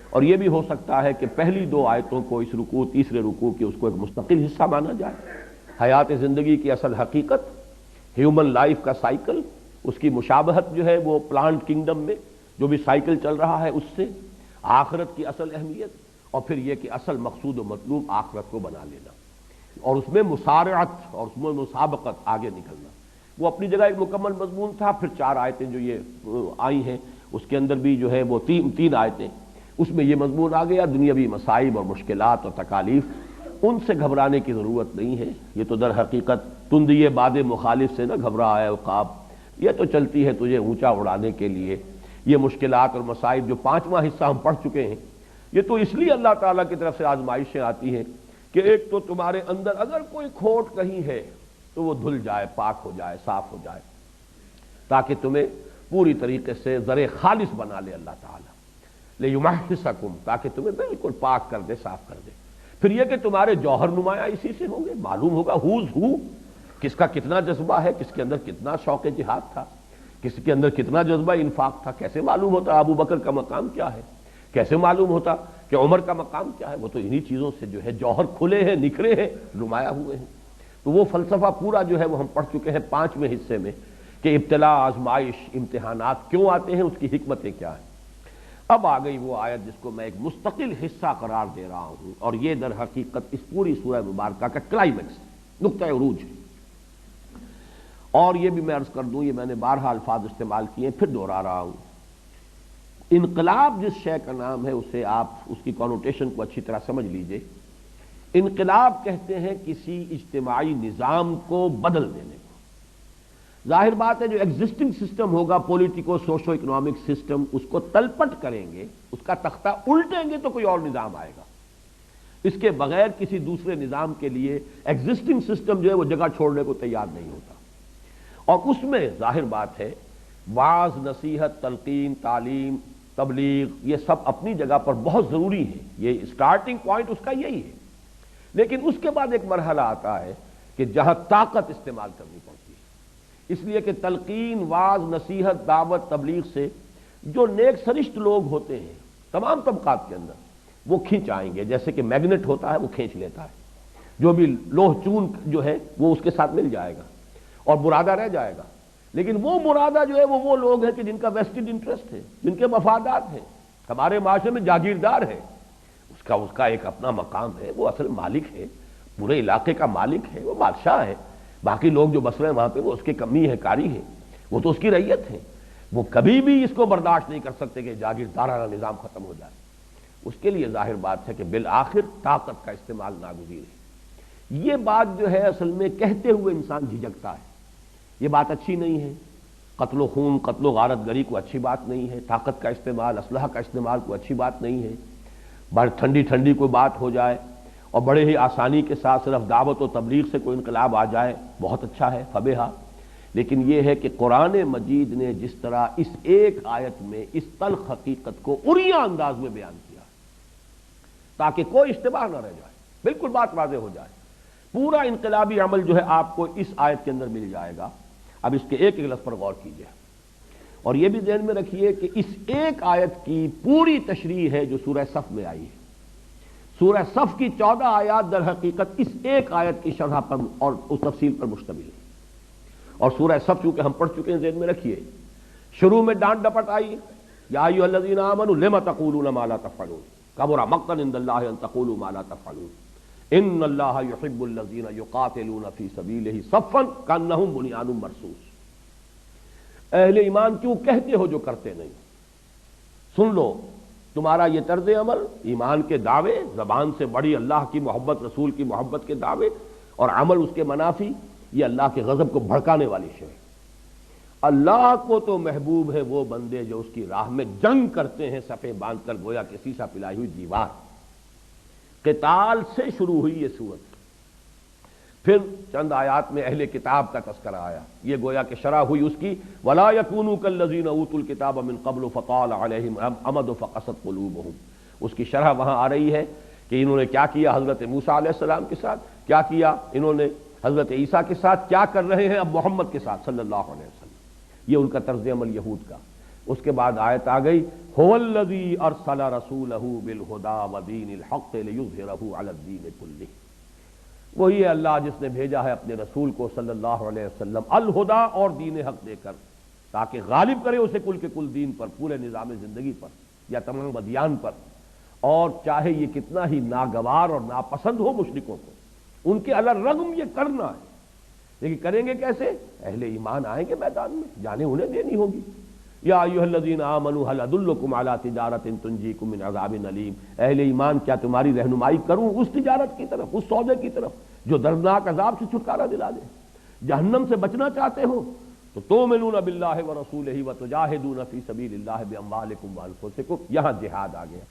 اور یہ بھی ہو سکتا ہے کہ پہلی 2 آیتوں کو اس رکوع تیسرے رکوع کے اس کو ایک مستقل حصہ مانا جائے۔ حیات زندگی کی اصل حقیقت، ہیومن لائف کا سائیکل، اس کی مشابہت جو ہے وہ پلانٹ کنگڈم میں جو بھی سائیکل چل رہا ہے اس سے، آخرت کی اصل اہمیت، اور پھر یہ کہ اصل مقصود و مطلوب آخرت کو بنا لینا، اور اس میں مسارعت اور اس میں مسابقت، آگے نکلنا، وہ اپنی جگہ ایک مکمل مضمون تھا۔ پھر 4 آیتیں جو یہ آئی ہیں اس کے اندر بھی جو ہے وہ 3 آیتیں، اس میں یہ مضمون آ گیا، دنیاوی مصائب اور مشکلات اور تکالیف، ان سے گھبرانے کی ضرورت نہیں ہے۔ یہ تو در حقیقت تندیے باد مخالف سے نہ گھبرائے عقاب، یہ تو چلتی ہے تجھے اونچا اڑانے کے لیے۔ یہ مشکلات اور مصائب جو 5واں حصہ ہم پڑھ چکے ہیں، یہ تو اس لیے اللہ تعالیٰ کی طرف سے آزمائشیں آتی ہیں کہ ایک تو تمہارے اندر اگر کوئی کھوٹ کہیں ہے تو وہ دھل جائے، پاک ہو جائے، صاف ہو جائے، تاکہ تمہیں پوری طریقے سے زر خالص بنا لے اللہ تعالیٰ، لیمحصکم، تاکہ تمہیں بالکل پاک کر دے، صاف کر دے۔ پھر یہ کہ تمہارے جوہر نمایاں اسی سے ہوں گے، معلوم ہوگا ہوز ہو، کس کا کتنا جذبہ ہے، کس کے اندر کتنا شوق جہاد تھا، کس کے اندر کتنا جذبہ انفاق تھا۔ کیسے معلوم ہوتا ابو بکر کا مقام کیا ہے، کیسے معلوم ہوتا کہ عمر کا مقام کیا ہے؟ وہ تو انہی چیزوں سے جو ہے جوہر کھلے ہیں، نکھرے ہیں، نمایاں ہوئے ہیں۔ تو وہ فلسفہ پورا جو ہے وہ ہم پڑھ چکے ہیں 5ویں حصے میں، کہ ابتلا، آزمائش، امتحانات کیوں آتے ہیں، اس کی حکمتیں کیا ہیں۔ اب آ گئی وہ آیت جس کو میں ایک مستقل حصہ قرار دے رہا ہوں، اور یہ در حقیقت اس پوری سورہ مبارکہ کا کلائمیکس، نقطہ عروج ہے۔ اور یہ بھی میں عرض کر دوں، یہ میں نے بارہا الفاظ استعمال کیے، پھر دوہرا رہا ہوں۔ انقلاب جس شے کا نام ہے اسے آپ اس کی کونوٹیشن کو اچھی طرح سمجھ لیجئے۔ انقلاب کہتے ہیں کسی اجتماعی نظام کو بدل دینے کو۔ ظاہر بات ہے جو ایگزسٹنگ سسٹم ہوگا، پولیٹیکو سوشو اکنامک سسٹم، اس کو تلپٹ کریں گے، اس کا تختہ الٹیں گے تو کوئی اور نظام آئے گا۔ اس کے بغیر کسی دوسرے نظام کے لیے ایگزسٹنگ سسٹم جو ہے وہ جگہ چھوڑنے کو تیار نہیں ہوتا، اور اس میں ظاہر بات ہے وعظ، نصیحت، تلقین، تعلیم، تبلیغ، یہ سب اپنی جگہ پر بہت ضروری ہے، یہ اسٹارٹنگ پوائنٹ اس کا یہی ہے۔ لیکن اس کے بعد ایک مرحلہ آتا ہے کہ جہاں طاقت استعمال کرنی پڑتی ہے، اس لیے کہ تلقین، وعظ، نصیحت، دعوت، تبلیغ سے جو نیک سرشت لوگ ہوتے ہیں تمام طبقات کے اندر، وہ کھینچ آئیں گے، جیسے کہ میگنیٹ ہوتا ہے وہ کھینچ لیتا ہے، جو بھی لوہ چون جو ہے وہ اس کے ساتھ مل جائے گا اور مرادہ رہ جائے گا۔ لیکن وہ مرادہ جو ہے وہ لوگ ہیں کہ جن کا ویسٹڈ انٹرسٹ ہے، جن کے مفادات ہیں۔ ہمارے معاشرے میں جاگیردار ہے، اس کا ایک اپنا مقام ہے، وہ اصل مالک ہے، پورے علاقے کا مالک ہے، وہ بادشاہ ہے، باقی لوگ جو بس رہے ہیں وہاں پہ وہ اس کی کمی ہے، کاری ہے، وہ تو اس کی رعیت ہے۔ وہ کبھی بھی اس کو برداشت نہیں کر سکتے کہ جاگیردارانہ نظام ختم ہو جائے۔ اس کے لیے ظاہر بات ہے کہ بالآخر طاقت کا استعمال ناگزیر ہے۔ یہ بات جو ہے اصل میں کہتے ہوئے انسان جھجکتا ہے، یہ بات اچھی نہیں ہے، قتل و خون، قتل و غارت گری کو اچھی بات نہیں ہے، طاقت کا استعمال، اسلحہ کا استعمال کو اچھی بات نہیں ہے، بڑی ٹھنڈی ٹھنڈی کوئی بات ہو جائے اور بڑے ہی آسانی کے ساتھ صرف دعوت و تبلیغ سے کوئی انقلاب آ جائے، بہت اچھا ہے، فبیہا۔ لیکن یہ ہے کہ قرآن مجید نے جس طرح اس ایک آیت میں اس تلخ حقیقت کو عریاں انداز میں بیان کیا تاکہ کوئی اشتباہ نہ رہ جائے، بالکل بات واضح ہو جائے، پورا انقلابی عمل جو ہے آپ کو اس آیت کے اندر مل جائے گا۔ اب اس کے ایک ایک لفظ پر غور کیجئے، اور یہ بھی ذہن میں رکھیے کہ اس ایک آیت کی پوری تشریح ہے جو سورہ صف میں آئی ہے۔ سورہ صف کی 14 آیات در حقیقت اس ایک آیت کی شرح پر اور اس تفصیل پر مشتمل ہے۔ اور سورہ صف چونکہ ہم پڑھ چکے ہیں، ذہن میں رکھیے، شروع میں ڈانٹ ڈپٹ آئی، یا ایھا الذین آمنوا لم تقولون ما لا تفعلون، کبر مقتا عند اللہ ان تقولوا ما لا تفعلون، ان اللہ یحب الذین یقاتلون فی سبیلہ صفا کانہم بنیان مرصوص۔ اہل ایمان کیوں کہتے ہو جو کرتے نہیں؟ سن لو، تمہارا یہ طرز عمل، ایمان کے دعوے، زبان سے بڑی اللہ کی محبت، رسول کی محبت کے دعوے، اور عمل اس کے منافی، یہ اللہ کے غضب کو بھڑکانے والی شے ہے۔ اللہ کو تو محبوب ہے وہ بندے جو اس کی راہ میں جنگ کرتے ہیں صفیں باندھ کر گویا کہ سیسا پلائی ہوئی دیوار. قتال سے شروع ہوئی یہ سورت. پھر چند آیات میں اہل کتاب کا تذکرہ آیا. یہ گویا کہ شرح ہوئی اس کی وَلَا يَكُونُوا كَالَّذِينَ أُوتُوا الْكِتَابَ مِن قَبْلُ فَطَالَ عَلَيْهِمْ الْأَمَدُ فَقَسَتْ قُلُوبُهُمْ. اس کی شرح وہاں آ رہی ہے کہ انہوں نے کیا کیا حضرت موسیٰ علیہ السلام کے ساتھ, کیا کیا انہوں نے حضرت عیسیٰ کے ساتھ, کیا کر رہے ہیں اب محمد کے ساتھ صلی اللہ علیہ وسلم. یہ ان کا طرز عمل یہود کا. اس کے بعد آیت آ گئی هُوَ الَّذِي أَرْسَلَ رَسُولَهُ بِالْهُدَىٰ وَدِينِ الْحَقِّ لِيُظْهِرَهُ عَلَى الدِّينِ كُلِّهِ. وہی ہے اللہ جس نے بھیجا ہے اپنے رسول کو صلی اللہ علیہ وسلم الہدا اور دین حق دے کر تاکہ غالب کرے اسے کل کے کل دین پر, پورے نظام زندگی پر یا تمام ادیان پر. اور چاہے یہ کتنا ہی ناگوار اور ناپسند ہو مشرکوں کو, ان کے الرغم یہ کرنا ہے. لیکن کریں گے کیسے؟ اہل ایمان آئیں گے میدان میں, جانیں انہیں دینی ہوگی. یا ایھا الذین آمنوا هل ادلکم علی تجارۃ تنجیکم من عذاب علیم. اہل ایمان کیا تمہاری رہنمائی کروں اس تجارت کی طرف, اس سودے کی طرف جو دردناک عذاب سے چھٹکارا دلا دے. جہنم سے بچنا چاہتے ہو تو تؤمنون باللہ ورسولہ وتجاہدون فی سبیل اللہ باموالکم وانفسکم. یہاں جہاد آ گیا.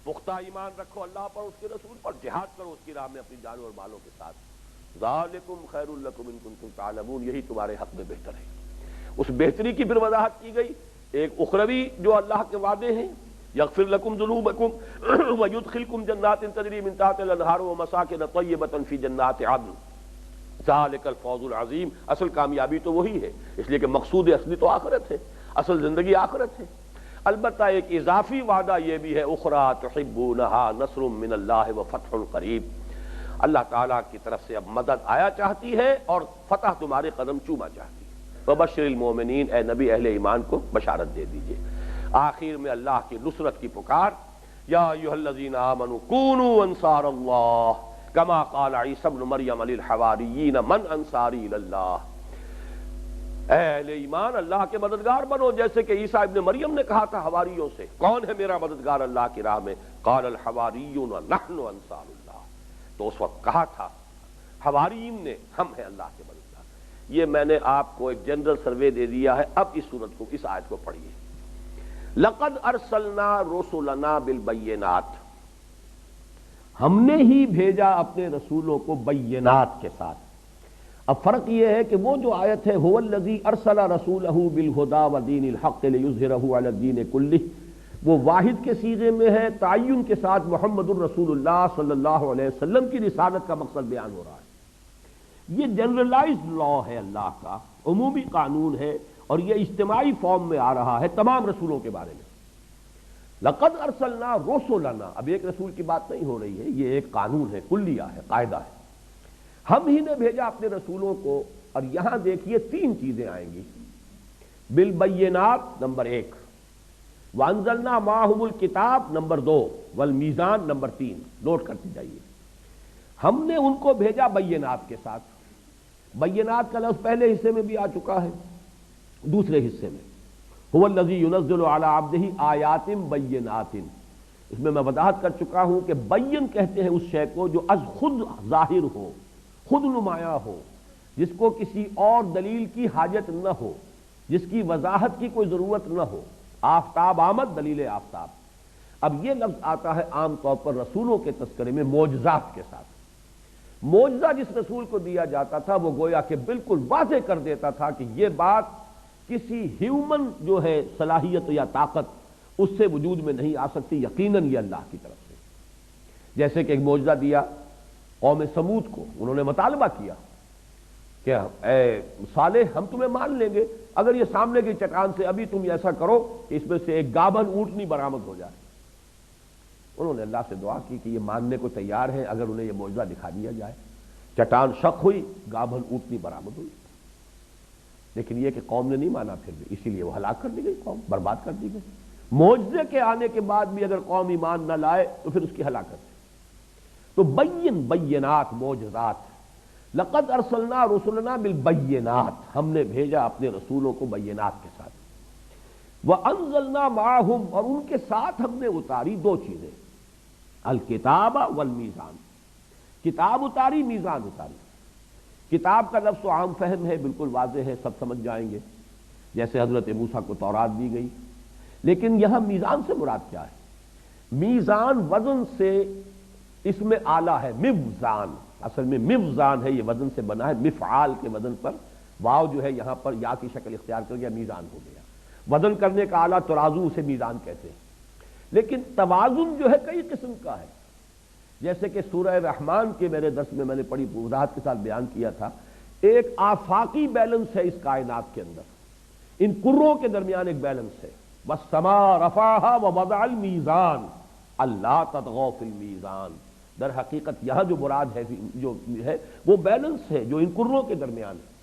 پختہ ایمان رکھو اللہ پر, اس کے رسول پر, جہاد کرو اس کی راہ میں اپنی جانوں اور مالوں کے ساتھ. ذالکم خیر لکم ان کنتم تعلمون. یہی تمہارے حق میں بہتر ہے. اس بہتری کی پھر وضاحت کی گئی. ایک اخروی جو اللہ کے وعدے ہیں, یغفر لکم ذنوبکم ویدخلکم جنات تجری من تحتها الانہار ومساکن طیبۃ فی جنات عدن ذالک الفوز العظیم. اصل کامیابی تو وہی ہے, اس لیے کہ مقصود اصلی تو آخرت ہے, اصل زندگی آخرت ہے. البتہ ایک اضافی وعدہ یہ بھی ہے اخری تحبونها نصر من اللہ وفتح قریب. اللہ تعالیٰ کی طرف سے اب مدد آیا چاہتی ہے اور فتح تمہارے قدم چوما چاہتی ہے. وبشر المومنین, اے نبی اہل ایمان کو بشارت دے دیجئے. آخر میں اللہ کی نصرت کی پکار. یا ایھا الذین آمنوا کونوا انصار اللہ کما قال عیسی ابن مریم للحواریین من انصاری الی اللہ. اے اہل ایمان اللہ کے مددگار بنو, جیسے کہ عیسیٰ ابن مریم نے کہا تھا حواریوں سے, کون ہے میرا مددگار اللہ کی راہ میں؟ قال الحواریون نحن انصار اللہ. تو اس وقت کہا تھا حواریین نے, ہم ہیں اللہ کے مددگار. یہ میں نے آپ کو ایک جنرل سروے دے دیا ہے. اب اس صورت کو, اس آیت کو پڑھیے. لقد ارسلنا رسلنا بالبینات, ہم نے ہی بھیجا اپنے رسولوں کو بینات کے ساتھ. اب فرق یہ ہے کہ وہ جو آیت ہے هو الذی ارسل رسولہ بالہدی ودین الحق لیظہرہ علی الدین کلہ, وہ واحد کے صیغے میں ہے, تعین کے ساتھ محمد الرسول اللہ صلی اللہ علیہ وسلم کی رسالت کا مقصد بیان ہو رہا ہے. یہ جنرلائزڈ لا ہے اللہ کا, عمومی قانون ہے, اور یہ اجتماعی فارم میں آ رہا ہے تمام رسولوں کے بارے میں. لقد ارسلنا رسلنا, اب ایک رسول کی بات نہیں ہو رہی ہے, یہ ایک قانون ہے, کلیہ ہے, قاعدہ ہے. ہم ہی نے بھیجا اپنے رسولوں کو. اور یہاں دیکھیے تین چیزیں آئیں گی. بالبینات نمبر 1, وانزلنا معہم الکتاب نمبر 2, والمیزان نمبر 3. نوٹ کرتے جائیے. ہم نے ان کو بھیجا بینات کے ساتھ. بینات کا لفظ پہلے حصے میں بھی آ چکا ہے, دوسرے حصے میں هو الذی ینزل علی عبدہ آیات بینات. اس میں وضاحت کر چکا ہوں کہ بین کہتے ہیں اس شے کو جو از خود ظاہر ہو, خود نمایاں ہو, جس کو کسی اور دلیل کی حاجت نہ ہو, جس کی وضاحت کی کوئی ضرورت نہ ہو. آفتاب آمد, دلیل آفتاب. اب یہ لفظ آتا ہے عام طور پر رسولوں کے تذکرے میں معجزات کے ساتھ. معجزہ جس رسول کو دیا جاتا تھا وہ گویا کہ بالکل واضح کر دیتا تھا کہ یہ بات کسی ہیومن جو ہے صلاحیت یا طاقت اس سے وجود میں نہیں آ سکتی, یقیناً یہ اللہ کی طرف سے. جیسے کہ ایک معجزہ دیا قوم سمود کو, انہوں نے مطالبہ کیا کہ اے صالح ہم تمہیں مان لیں گے اگر یہ سامنے کی چٹان سے ابھی تم ایسا کرو کہ اس میں سے ایک گابھن اونٹنی برآمد ہو جائے. انہوں نے اللہ سے دعا کی کہ یہ ماننے کو تیار ہیں اگر انہیں یہ معجزہ دکھا دیا جائے. چٹان شق ہوئی, گابھن اونٹنی برآمد ہوئی. لیکن یہ کہ قوم نے نہیں مانا پھر بھی, اسی لیے وہ ہلاک کر دی گئی, قوم برباد کر دی گئی. معجزے کے آنے کے بعد بھی اگر قوم ایمان نہ لائے تو پھر اس کی ہلاکت ہے. تو بینات, معجزات. لقد ارسلنا رسلنا بالبینات, ہم نے بھیجا اپنے رسولوں کو بینات کے ساتھ. وانزلنا معہم, اور ان کے ساتھ ہم نے اتاری دو چیزیں, الکتاب والمیزان. کتاب اتاری, میزان اتاری. کتاب کا لفظ تو عام فہم ہے، بالکل واضح ہے، سب سمجھ جائیں گے، جیسے حضرت موسیٰ کو تورات دی گئی. لیکن یہاں میزان سے مراد کیا ہے؟ میزان وزن سے اس میں آلہ ہے، موزان، اصل میں موزان ہے، یہ وزن سے بنا ہے، مفعال کے وزن پر واو جو ہے یہاں پر یا کی شکل اختیار کر گیا، میزان ہو گیا. وزن کرنے کا آلہ ترازو، اسے میزان کہتے ہیں. لیکن توازن جو ہے کئی قسم کا ہے، جیسے کہ سورہ رحمان کے میرے درس میں نے بڑی وضاحت کے ساتھ بیان کیا تھا. ایک آفاقی بیلنس ہے اس کائنات کے اندر، ان کروں کے درمیان ایک بیلنس ہے. وَالسَّمَاءَ رَفَعَهَا وَوَضَعَ الْمِيزَانَ اللہ تطغوا فی المیزان. در حقیقت یہاں جو مراد ہے جو ہے وہ بیلنس ہے جو ان کروں کے درمیان ہے.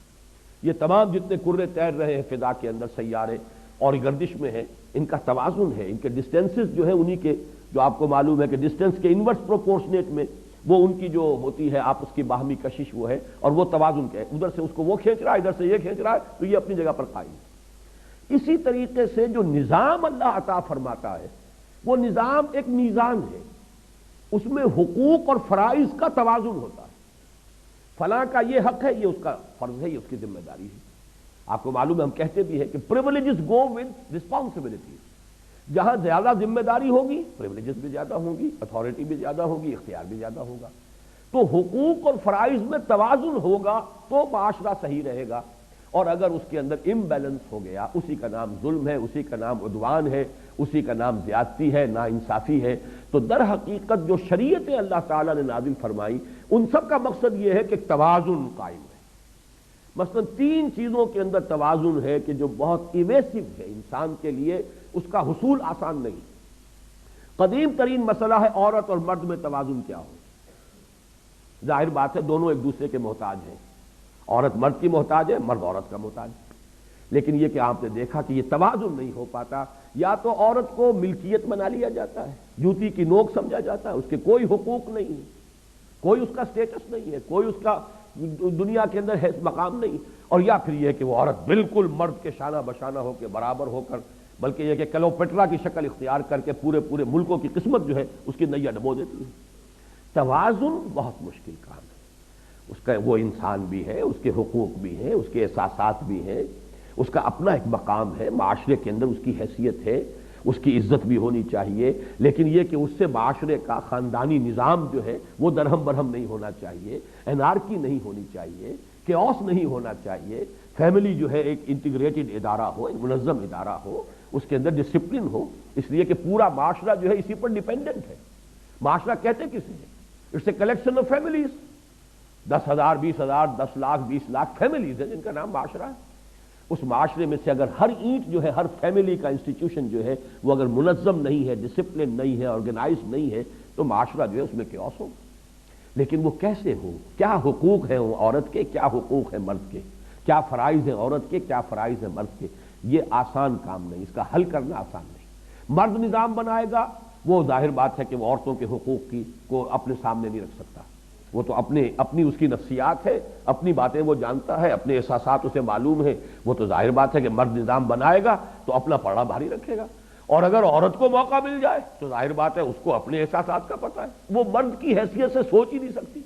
یہ تمام جتنے کرے تیر رہے ہیں فضا کے اندر، سیارے اور گردش میں ہیں، ان کا توازن ہے، ان کے ڈسٹینسز جو ہے انہی کے، جو آپ کو معلوم ہے کہ ڈسٹینس کے انورس پروپورشنیٹ میں وہ ان کی جو ہوتی ہے آپس کی باہمی کشش وہ ہے، اور وہ توازن کے ادھر سے اس کو وہ کھینچ رہا ہے، ادھر سے یہ کھینچ رہا ہے، تو یہ اپنی جگہ پر قائم ہے. اسی طریقے سے جو نظام اللہ عطا فرماتا ہے وہ نظام ایک میزان ہے، اس میں حقوق اور فرائض کا توازن ہوتا ہے. فلاں کا یہ حق ہے، یہ اس کا فرض ہے، یہ اس کی ذمہ داری ہے. آپ کو معلوم ہے ہم کہتے بھی ہیں کہ پریولیجز گو ود رسپانسبلٹیز. جہاں زیادہ ذمہ داری ہوگی پریولیجز بھی زیادہ ہوں گی، اتھارٹی بھی زیادہ ہوگی، اختیار بھی زیادہ ہوگا. تو حقوق اور فرائض میں توازن ہوگا تو معاشرہ صحیح رہے گا. اور اگر اس کے اندر امبیلنس ہو گیا، اسی کا نام ظلم ہے، اسی کا نام عدوان ہے، اسی کا نام زیادتی ہے، ناانصافی ہے. تو در حقیقت جو شریعتیں اللہ تعالیٰ نے نازل فرمائی ان سب کا مقصد یہ ہے کہ توازن قائم ہے. مثلا 3 چیزوں کے اندر توازن ہے کہ جو بہت ایویسو ہے انسان کے لیے، اس کا حصول آسان نہیں. قدیم ترین مسئلہ ہے عورت اور مرد میں توازن کیا ہو. ظاہر بات ہے دونوں ایک دوسرے کے محتاج ہیں، عورت مرد کی محتاج ہے، مرد عورت کا محتاج ہے. لیکن یہ کہ آپ نے دیکھا کہ یہ توازن نہیں ہو پاتا. یا تو عورت کو ملکیت بنا لیا جاتا ہے، جوتی کی نوک سمجھا جاتا ہے، اس کے کوئی حقوق نہیں ہے، کوئی اس کا سٹیٹس نہیں ہے، کوئی اس کا دنیا کے اندر حیث مقام نہیں. اور یا پھر یہ کہ وہ عورت بالکل مرد کے شانہ بشانہ ہو کے برابر ہو کر، بلکہ یہ کہ کلوپٹرا کی شکل اختیار کر کے پورے ملکوں کی قسمت جو ہے اس کی نیا ڈبو دیتی ہے. توازن بہت مشکل کام ہے. اس کا وہ انسان بھی ہے، اس کے حقوق بھی ہیں، اس کے احساسات بھی ہیں، اس کا اپنا ایک مقام ہے، معاشرے کے اندر اس کی حیثیت ہے، اس کی عزت بھی ہونی چاہیے. لیکن یہ کہ اس سے معاشرے کا خاندانی نظام جو ہے وہ درہم برہم نہیں ہونا چاہیے، انارکی نہیں ہونی چاہیے، کیوس نہیں ہونا چاہیے. فیملی جو ہے ایک انٹیگریٹڈ ادارہ ہو، ایک منظم ادارہ ہو، اس کے اندر ڈسپلن ہو. اس لیے کہ پورا معاشرہ جو ہے اسی پر ڈیپینڈنٹ ہے. معاشرہ کہتے کسے ہیں؟ It's a collection of families. 10,000 20,000 10 lakh 20 lakh families ہیں جن کا نام معاشرہ ہے. اس معاشرے میں سے اگر ہر اینٹ جو ہے، ہر فیملی کا انسٹیٹیوشن جو ہے وہ اگر منظم نہیں ہے، ڈسپلن نہیں ہے، آرگنائز نہیں ہے، تو معاشرہ جو ہے اس میں کیوس ہوگا. لیکن وہ کیسے ہو؟ کیا حقوق ہیں عورت کے، کیا حقوق ہیں مرد کے، کیا فرائض ہیں عورت کے، کیا فرائض ہیں مرد کے؟ یہ آسان کام نہیں، اس کا حل کرنا آسان نہیں. مرد نظام بنائے گا، وہ ظاہر بات ہے کہ وہ عورتوں کے حقوق کو اپنے سامنے نہیں رکھ سکتا. وہ تو اپنی اس کی نفسیات ہے، اپنی باتیں وہ جانتا ہے، اپنے احساسات اسے معلوم ہے. وہ تو ظاہر بات ہے کہ مرد نظام بنائے گا تو اپنا پڑا بھاری رکھے گا. اور اگر عورت کو موقع مل جائے تو ظاہر بات ہے اس کو اپنے احساسات کا پتہ ہے. وہ مرد کی حیثیت سے سوچ ہی نہیں سکتی،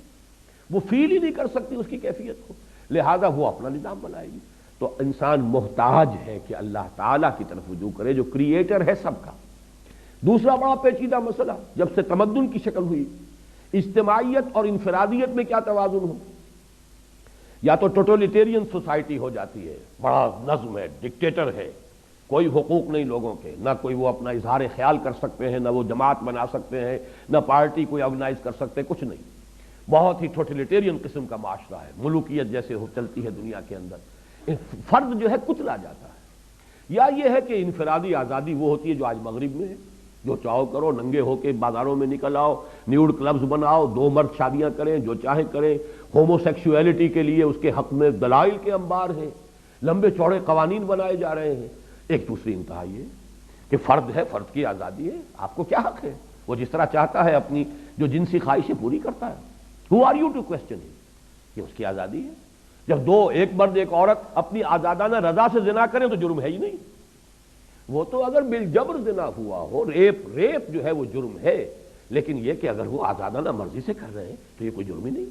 وہ فیل ہی نہیں کر سکتی اس کی کیفیت کو، لہذا وہ اپنا نظام بنائے گی. تو انسان محتاج ہے کہ اللہ تعالیٰ کی طرف رجوع کرے جو کریٹر ہے سب کا. دوسرا بڑا پیچیدہ مسئلہ جب سے تمدن کی شکل ہوئی، اجتماعیت اور انفرادیت میں کیا توازن ہو. یا تو ٹوٹلیٹیرین سوسائٹی ہو جاتی ہے، بڑا نظم ہے، ڈکٹیٹر ہے، کوئی حقوق نہیں لوگوں کے، نہ کوئی وہ اپنا اظہار خیال کر سکتے ہیں، نہ وہ جماعت بنا سکتے ہیں، نہ پارٹی کوئی آرگنائز کر سکتے، کچھ نہیں. بہت ہی ٹوٹلیٹیرین قسم کا معاشرہ ہے، ملوکیت جیسے چلتی ہے دنیا کے اندر. فرد جو ہے کچلا جاتا ہے. یا یہ ہے کہ انفرادی آزادی وہ ہوتی ہے جو آج مغرب میں ہے، جو چاہو کرو، ننگے ہو کے بازاروں میں نکل آؤ، نیوڈ کلبز بناؤ، 2 مرد شادیاں کریں، جو چاہیں کریں. ہومو سیکشولیٹی کے لیے اس کے حق میں دلائل کے انبار ہیں، لمبے چوڑے قوانین بنائے جا رہے ہیں. ایک دوسری انتہا یہ کہ فرد ہے، فرد کی آزادی ہے، آپ کو کیا حق ہے؟ وہ جس طرح چاہتا ہے اپنی جو جنسی خواہشیں پوری کرتا ہے. Who are you to question ہم؟ یہ اس کی آزادی ہے. جب ایک مرد ایک عورت اپنی آزادانہ رضا سے زنا کریں تو جرم ہے ہی نہیں. وہ تو اگر بالجبر زنا ہوا ہو، ریپ جو ہے وہ جرم ہے. لیکن یہ کہ اگر وہ آزادانہ مرضی سے کر رہے ہیں تو یہ کوئی جرم ہی نہیں.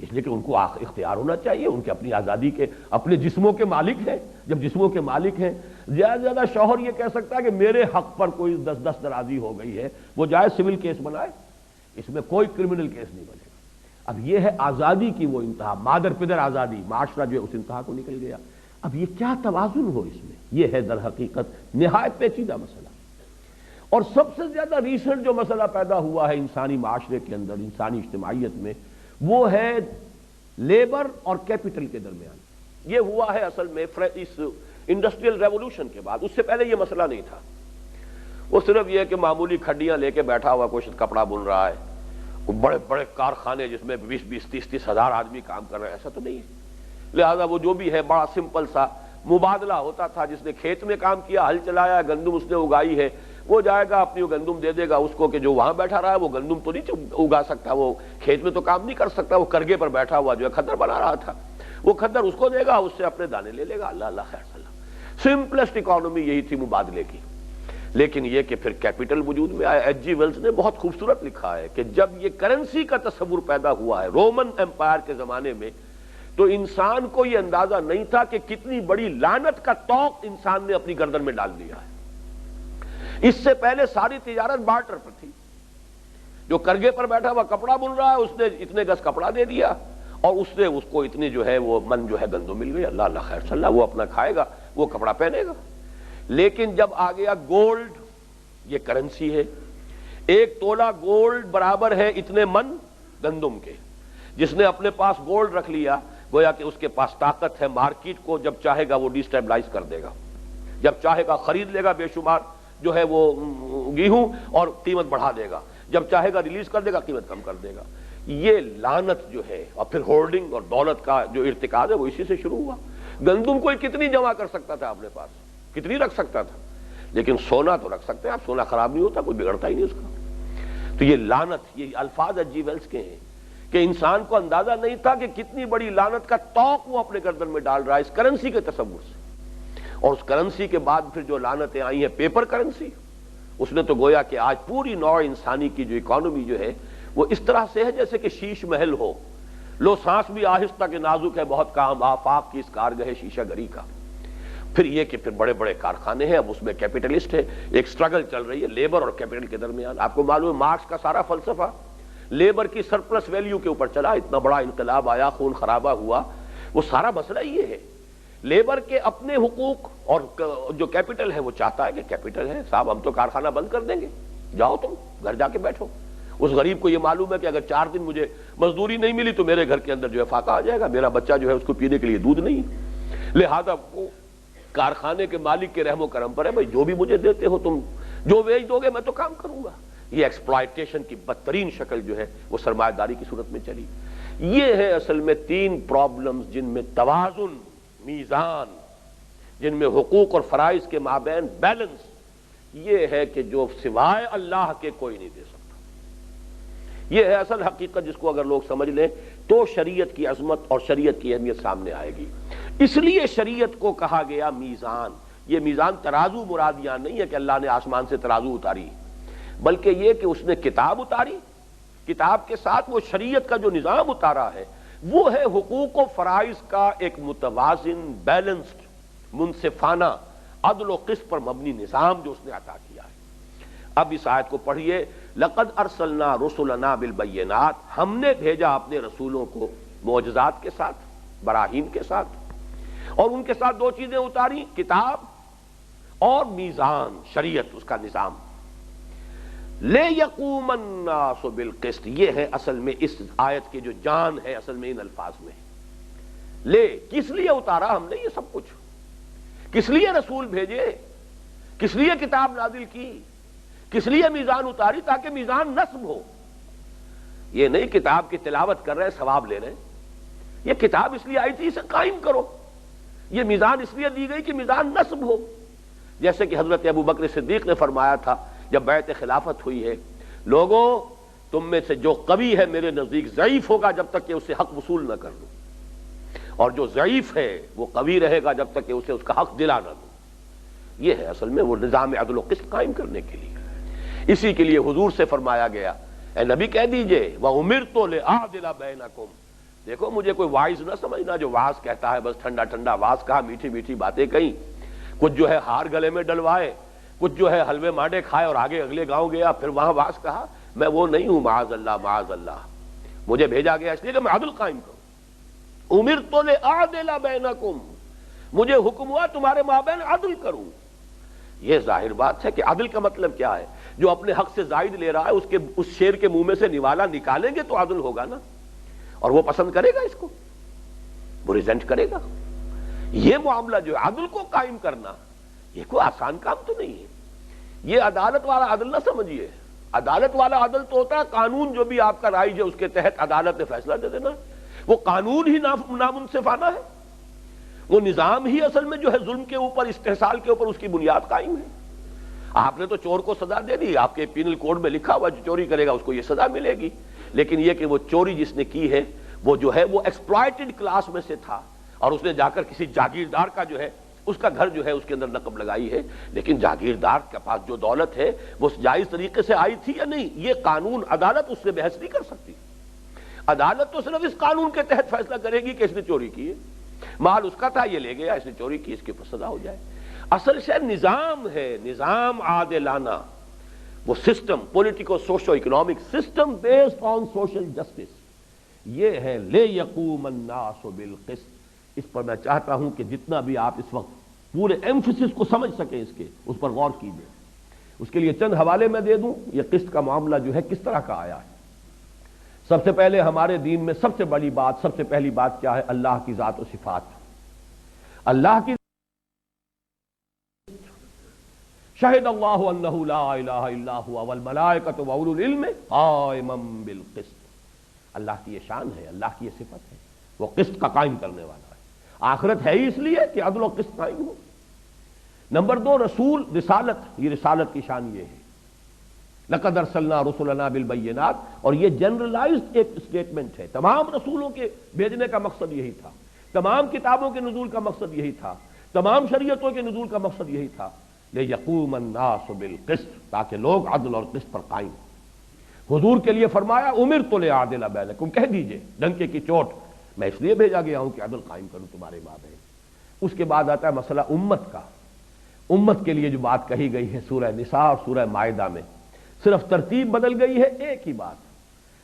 اس لیے کہ ان کو اختیار ہونا چاہیے، ان کے اپنی آزادی کے، اپنے جسموں کے مالک ہیں۔ جب جسموں کے مالک ہیں، زیادہ سے زیادہ شوہر یہ کہہ سکتا ہے کہ میرے حق پر کوئی دس درازی ہو گئی ہے، وہ جائے سول کیس بنائے، اس میں کوئی کرمنل کیس نہیں بنے گا۔ اب یہ ہے آزادی کی وہ انتہا، مادر پدر آزادی، معاشرہ جو ہے اس انتہا کو نکل گیا۔ اب یہ کیا توازن ہو اس میں، یہ ہے در حقیقت نہایت پیچیدہ مسئلہ۔ اور سب سے زیادہ ریسنٹ جو مسئلہ پیدا ہوا ہے انسانی معاشرے کے اندر، انسانی اجتماعیت میں، وہ ہے لیبر اور کیپٹل کے درمیان۔ یہ ہوا ہے اصل میں اس انڈسٹریل ریولوشن کے بعد، اس سے پہلے یہ مسئلہ نہیں تھا۔ وہ صرف یہ ہے کہ معمولی کھڈیاں لے کے بیٹھا ہوا کوئی کپڑا بن رہا ہے، بڑے بڑے کارخانے جس میں 20-30 ہزار آدمی کام کر رہے ہیں، ایسا تو نہیں ہے۔ لہذا وہ جو بھی ہے بڑا سمپل سا مبادلہ ہوتا تھا، جس نے کھیت میں کام کیا، ہل چلایا، گندم اس نے اگائی ہے، وہ جائے گا اپنی وہ گندم دے دے گا اس کو، کہ جو وہاں بیٹھا رہا ہے وہ گندم تو نہیں اگا سکتا، وہ کھیت میں تو کام نہیں کر سکتا، وہ کرگے پر بیٹھا ہوا جو ہے کھدر بنا رہا تھا، وہ کھدر اس کو دے گا، اس سے اپنے دانے لے لے گا۔ اللہ اللہ خیر صلی اللہ، سمپلسٹ اکانومی یہی تھی مبادلے کی۔ لیکن یہ کہ پھر کیپٹل وجود میں آیا۔ ایچ جی ویلز نے بہت خوبصورت لکھا ہے کہ جب یہ کرنسی کا تصور پیدا ہوا ہے رومن امپائر کے زمانے میں، تو انسان کو یہ اندازہ نہیں تھا کہ کتنی بڑی لعنت کا طوق انسان نے اپنی گردن میں ڈال دیا ہے۔ اس سے پہلے ساری تجارت بارٹر پر تھی، جو کرگے پر بیٹھا ہوا کپڑا بن رہا ہے، اس نے اتنے گز کپڑا دے دیا اور اس نے اس کو اتنی جو ہے وہ من جو ہے گندم مل گئی، اللہ اللہ خیر صلی اللہ، وہ اپنا کھائے گا، وہ کپڑا پہنے گا۔ لیکن جب آ گیا گولڈ، یہ کرنسی ہے، 1 تولہ گولڈ برابر ہے اتنے من گندم کے۔ جس نے اپنے پاس گولڈ رکھ لیا، گویا کہ اس کے پاس طاقت ہے مارکیٹ کو جب چاہے گا وہ ڈیسٹیبلائز کر دے گا، جب چاہے گا خرید لے گا بے شمار جو ہے وہ گیہوں اور قیمت بڑھا دے گا، جب چاہے گا ریلیز کر دے گا، قیمت کم کر دے گا۔ یہ لعنت جو ہے، اور پھر ہولڈنگ اور دولت کا جو ارتکاز ہے وہ اسی سے شروع ہوا۔ گندم کوئی کتنی جمع کر سکتا تھا اپنے پاس، کتنی رکھ سکتا تھا، لیکن سونا تو رکھ سکتے ہیں آپ، سونا خراب نہیں ہوتا، کوئی بگڑتا ہی نہیں اس کا۔ تو یہ لعنت، یہ الفاظ ایچ جی ویلز کے ہیں کہ انسان کو اندازہ نہیں تھا کہ کتنی بڑی لعنت کا طوق وہ اپنے گردن میں ڈال رہا ہے اس کرنسی کے تصور سے۔ اور اس کرنسی کے بعد پھر جو لعنتیں آئی ہیں پیپر کرنسی، اس نے تو گویا کہ آج پوری نوع انسانی کی جو اکانومی جو ہے وہ اس طرح سے ہے جیسے کہ شیش محل ہو، لو سانس بھی آہستہ کہ نازک ہے بہت کام، آفاق کی اس کارگہ شیشہ گری کا۔ پھر یہ کہ پھر بڑے بڑے کارخانے ہیں، اب اس میں کیپٹلسٹ ہے، ایک سٹرگل چل رہی ہے لیبر اور کیپٹل کے درمیان۔ آپ کو معلوم ہے مارکس کا سارا فلسفہ لیبر کی سرپلس ویلیو کے اوپر چلا، اتنا بڑا انقلاب آیا، خون خرابہ ہوا، وہ سارا مسئلہ یہ ہے لیبر کے اپنے حقوق، اور جو کیپٹل ہے وہ چاہتا ہے کہ کیپٹل ہے صاحب ہم تو کارخانہ بند کر دیں گے، جاؤ تم گھر جا کے بیٹھو۔ اس غریب کو یہ معلوم ہے کہ اگر 4 دن مجھے مزدوری نہیں ملی تو میرے گھر کے اندر جو ہے فاقہ آ جائے گا، میرا بچہ جو ہے اس کو پینے کے لیے دودھ نہیں، لہذا وہ کارخانے کے مالک کے رحم و کرم پر ہے، بھائی جو بھی مجھے دیتے ہو تم، جو ویج دو گے میں تو کام کروں گا۔ یہ ایکسپلائٹیشن کی بدترین شکل جو ہے وہ سرمایہ داری کی صورت میں چلی۔ یہ ہے اصل میں 3 پرابلمز جن میں توازن، میزان، جن میں حقوق اور فرائض کے مابین بیلنس، یہ ہے کہ جو سوائے اللہ کے کوئی نہیں دے سکتا۔ یہ ہے اصل حقیقت جس کو اگر لوگ سمجھ لیں تو شریعت کی عظمت اور شریعت کی اہمیت سامنے آئے گی۔ اس لیے شریعت کو کہا گیا میزان۔ یہ میزان ترازو مراد یہاں نہیں ہے کہ اللہ نے آسمان سے ترازو اتاری، بلکہ یہ کہ اس نے کتاب اتاری، کتاب کے ساتھ وہ شریعت کا جو نظام اتارا ہے وہ ہے حقوق و فرائض کا ایک متوازن، بیلنسڈ، منصفانہ، عدل و قسط پر مبنی نظام جو اس نے عطا کیا ہے۔ اب اس آیت کو پڑھیے، لقد ارسلنا رسلنا بالبینات، ہم نے بھیجا اپنے رسولوں کو معجزات کے ساتھ، براہین کے ساتھ، اور ان کے ساتھ 2 چیزیں اتاری، کتاب اور میزان، شریعت، اس کا نظام۔ لے یقوم الناس بالقسط، یہ ہے اصل میں اس آیت کی جو جان ہے اصل میں ان الفاظ میں۔ لے، کس لیے اتارا ہم نے یہ سب کچھ، کس لیے رسول بھیجے، کس لیے کتاب نازل کی، کس لیے میزان اتاری، تاکہ میزان نصب ہو۔ یہ نہیں کتاب کی تلاوت کر رہے ثواب لے رہے ہیں، یہ کتاب اس لیے آئی تھی اسے قائم کرو، یہ میزان اس لیے دی گئی کہ میزان نصب ہو۔ جیسے کہ حضرت ابو بکر صدیق نے فرمایا تھا جب بیعت خلافت ہوئی ہے، لوگوں تم میں سے جو قوی ہے میرے نزدیک ضعیف ہوگا جب تک کہ اسے حق وصول نہ کر لوں، اور جو ضعیف ہے وہ قوی رہے گا جب تک کہ اسے اس کا حق دلا نہ دوں۔ یہ ہے اصل میں وہ نظام عدل و قسط قائم کرنے کے لیے۔ اسی کے لیے حضور سے فرمایا گیا، اے نبی کہہ دیجئے وَأُمِرْتُ لِأَعْدِلَ بَيْنَكُمْ، دیکھو مجھے کوئی واعظ نہ سمجھنا جو واعظ کہتا ہے بس ٹھنڈا ٹھنڈا واعظ کہا، میٹھی میٹھی باتیں کہیں، کچھ جو ہے ہار گلے میں ڈلوائے، کچھ جو ہے حلوے مانڈے کھائے اور آگے اگلے گاؤں گیا پھر وہاں واعظ کہا. میں وہ نہیں ہوں، معاذ اللہ معاذ اللہ. مجھے بھیجا گیا اس لیے کہ میں عدل قائم کروں. امرت لأعدل بینکم، مجھے حکم ہوا تمہارے مابین عدل کروں. یہ ظاہر بات ہے کہ عدل کا مطلب کیا ہے؟ جو اپنے حق سے زائد لے رہا ہے اس شیر کے منہ میں سے نوالا نکالیں گے تو عدل ہوگا نا، اور وہ پسند کرے گا، اس کو وہ ریزنٹ کرے گا. یہ معاملہ جو ہے عدل کو قائم کرنا، یہ کوئی آسان کام تو نہیں ہے. یہ عدالت والا عدل نہ سمجھیے. عدالت والا عدل تو ہوتا ہے قانون جو بھی آپ کا رائج ہے اس کے تحت عدالت نے فیصلہ دے دینا. وہ قانون ہی نامنصفانہ ہے، وہ نظام ہی اصل میں جو ہے ظلم کے اوپر، استحصال کے اوپر اس کی بنیاد قائم ہے. آپ نے تو چور کو سزا دے دی، آپ کے پینل کوڈ میں لکھا ہوا جو چوری کرے گا اس کو یہ سزا ملے گی، لیکن یہ کہ وہ چوری جس نے کی ہے وہ جو ہے وہ ایکسپلائٹڈ کلاس میں سے تھا اور اس نے جا کر کسی جاگیردار کا جو ہے اس کا گھر جو ہے اس کے اندر نقب لگائی ہے. لیکن جاگیردار کے پاس جو دولت ہے وہ جائز طریقے سے آئی تھی یا نہیں، یہ قانون عدالت اس سے بحث نہیں کر سکتی. عدالت تو صرف اس قانون کے تحت فیصلہ کرے گی کہ اس نے چوری کی ہے، مال اس کا تھا یہ لے گیا، اس نے چوری کی، اس کے اوپر سزا ہو جائے. اصل شے نظام ہے، نظام عادلانہ، وہ system politico socio economic system based on social justice. یہ ہے لے یقوم الناس بالقسط. اس پر میں چاہتا ہوں کہ جتنا بھی آپ اس وقت پورے ایمفسس کو سمجھ سکیں اس پر غور کیجیے. اس کے لیے چند حوالے میں دے دوں. یہ قسط کا معاملہ جو ہے کس طرح کا آیا ہے. سب سے پہلے ہمارے دین میں سب سے بڑی بات، سب سے پہلی بات کیا ہے؟ اللہ کی ذات و صفات. اللہ کی شہد اللہ انہ لا الہ الا هو والملائکۃ واولو العلم قائما بالقسط. اللہ کی یہ شان ہے، اللہ کی یہ صفت ہے، وہ قسط کا قائم کرنے والا ہے. آخرت ہے ہی اس لیے کہ عدل و قسط قائم ہو. نمبر دو، رسول رسالت. یہ رسالت کی شان یہ ہے، لقد ارسلنا رسلنا بالبینات، اور یہ جنرلائزڈ ایک اسٹیٹمنٹ ہے. تمام رسولوں کے بھیجنے کا مقصد یہی تھا، تمام کتابوں کے نزول کا مقصد یہی تھا، تمام شریعتوں کے نزول کا مقصد یہی تھا، لیقوم الناس بالقسط، تاکہ لوگ عدل اور قسط پر قائم. حضور کے لیے فرمایا امرت لأعدل بینکم، کہہ دیجئے ڈنکے کی چوٹ، میں اس لیے بھیجا گیا ہوں کہ عدل قائم کروں تمہارے مابین. اس کے بعد آتا ہے مسئلہ امت کا. امت کے لیے جو بات کہی گئی ہے سورہ نساء اور سورہ مائدہ میں، صرف ترتیب بدل گئی ہے، ایک ہی بات.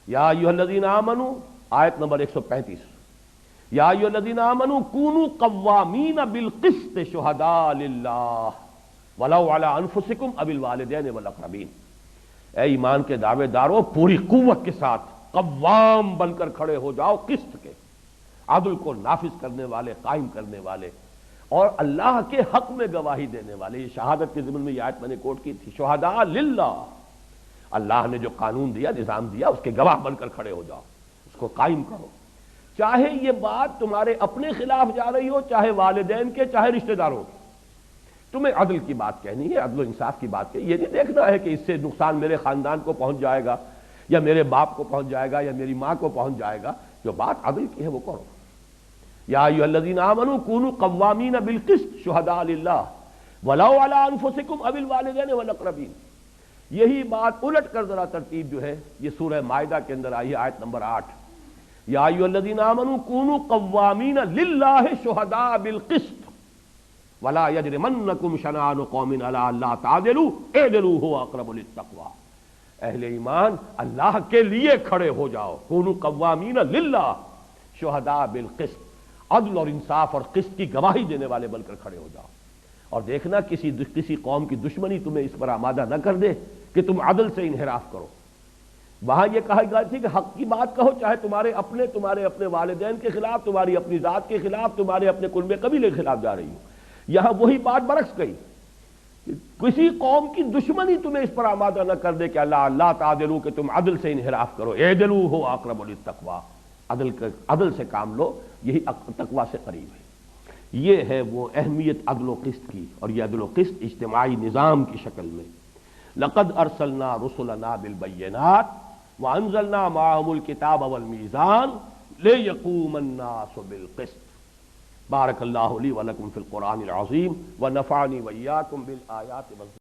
یا ایھا الذین آمنوا، آیت نمبر 135، یا ایھا الذین آمنوا کونوا قوامین بالقسط شہداء للہ ولو علی انفسکم او الوالدین والاقربین. اے ایمان کے دعوے دارو، پوری قوت کے ساتھ قوام بن کر کھڑے ہو جاؤ، قسط کے، عدل کو نافذ کرنے والے، قائم کرنے والے، اور اللہ کے حق میں گواہی دینے والے. یہ شہادت کے ضمن میں یہ آیت میں نے کوٹ کی تھی، شہداء للہ. اللہ نے جو قانون دیا، نظام دیا، اس کے گواہ بن کر کھڑے ہو جاؤ، اس کو قائم کرو. چاہے یہ بات تمہارے اپنے خلاف جا رہی ہو، چاہے والدین کے، چاہے رشتہ داروں کے. تمہیں عدل کی بات کہنی ہے، عدل و انصاف کی بات کہنی. یہ نہیں دیکھنا ہے کہ اس سے نقصان میرے خاندان کو پہنچ جائے گا، یا میرے باپ کو پہنچ جائے گا، یا میری ماں کو پہنچ جائے گا. جو بات عدل کی ہے وہ کرو. یا ایھا الذین آمنوا کونوا قوامین بالقسط شہداء للہ ولو علی انفسکم او الوالدین والاقربین. یہی بات الٹ کر ذرا ترتیب جو ہے یہ سورہ مائدہ کے اندر آئی ہے، آیت نمبر 8. یا ایھا الذین آمنوا کونوا قوامین للہ شہداء بالقسط ولا یجرمنکم شنآن قوم علی الا تعدلوا اعدلوا هو اقرب للتقوی. اہل ایمان اللہ کے لیے کھڑے ہو جاؤ، کونوا قوامین للہ شہداء بالقسط، عدل اور انصاف اور قسط کی گواہی دینے والے بن کر کھڑے ہو جاؤ. اور دیکھنا کسی قوم کی دشمنی تمہیں اس پر آمادہ نہ کر دے کہ تم عدل سے انحراف کرو. وہاں یہ کہا گیا تھی کہ حق کی بات کہو، چاہے تمہارے اپنے والدین کے خلاف، تمہاری اپنی ذات کے خلاف، تمہارے اپنے کنبے قبیلے کے خلاف جا رہی ہو. یہاں وہی بات برعکس گئی، کسی قوم کی دشمنی تمہیں اس پر آمادہ نہ کر دے کہ اللہ تعدلوا، کہ تم عدل سے انحراف کرو. اعدلوا هو اقرب للتقوی، عدل سے کام لو، یہی تقوی سے قریب ہے. یہ ہے وہ اہمیت عدل و قسط کی، اور یہ عدل و قسط اجتماعی نظام کی شکل میں. لقد ارسلنا رسلنا بالبینات وانزلنا معهم الکتاب والمیزان لیقوم الناس بالقسط. بارک اللہ لی ولکم فی القرآن العظیم ونفعنی وإیاکم بالآیات والذکر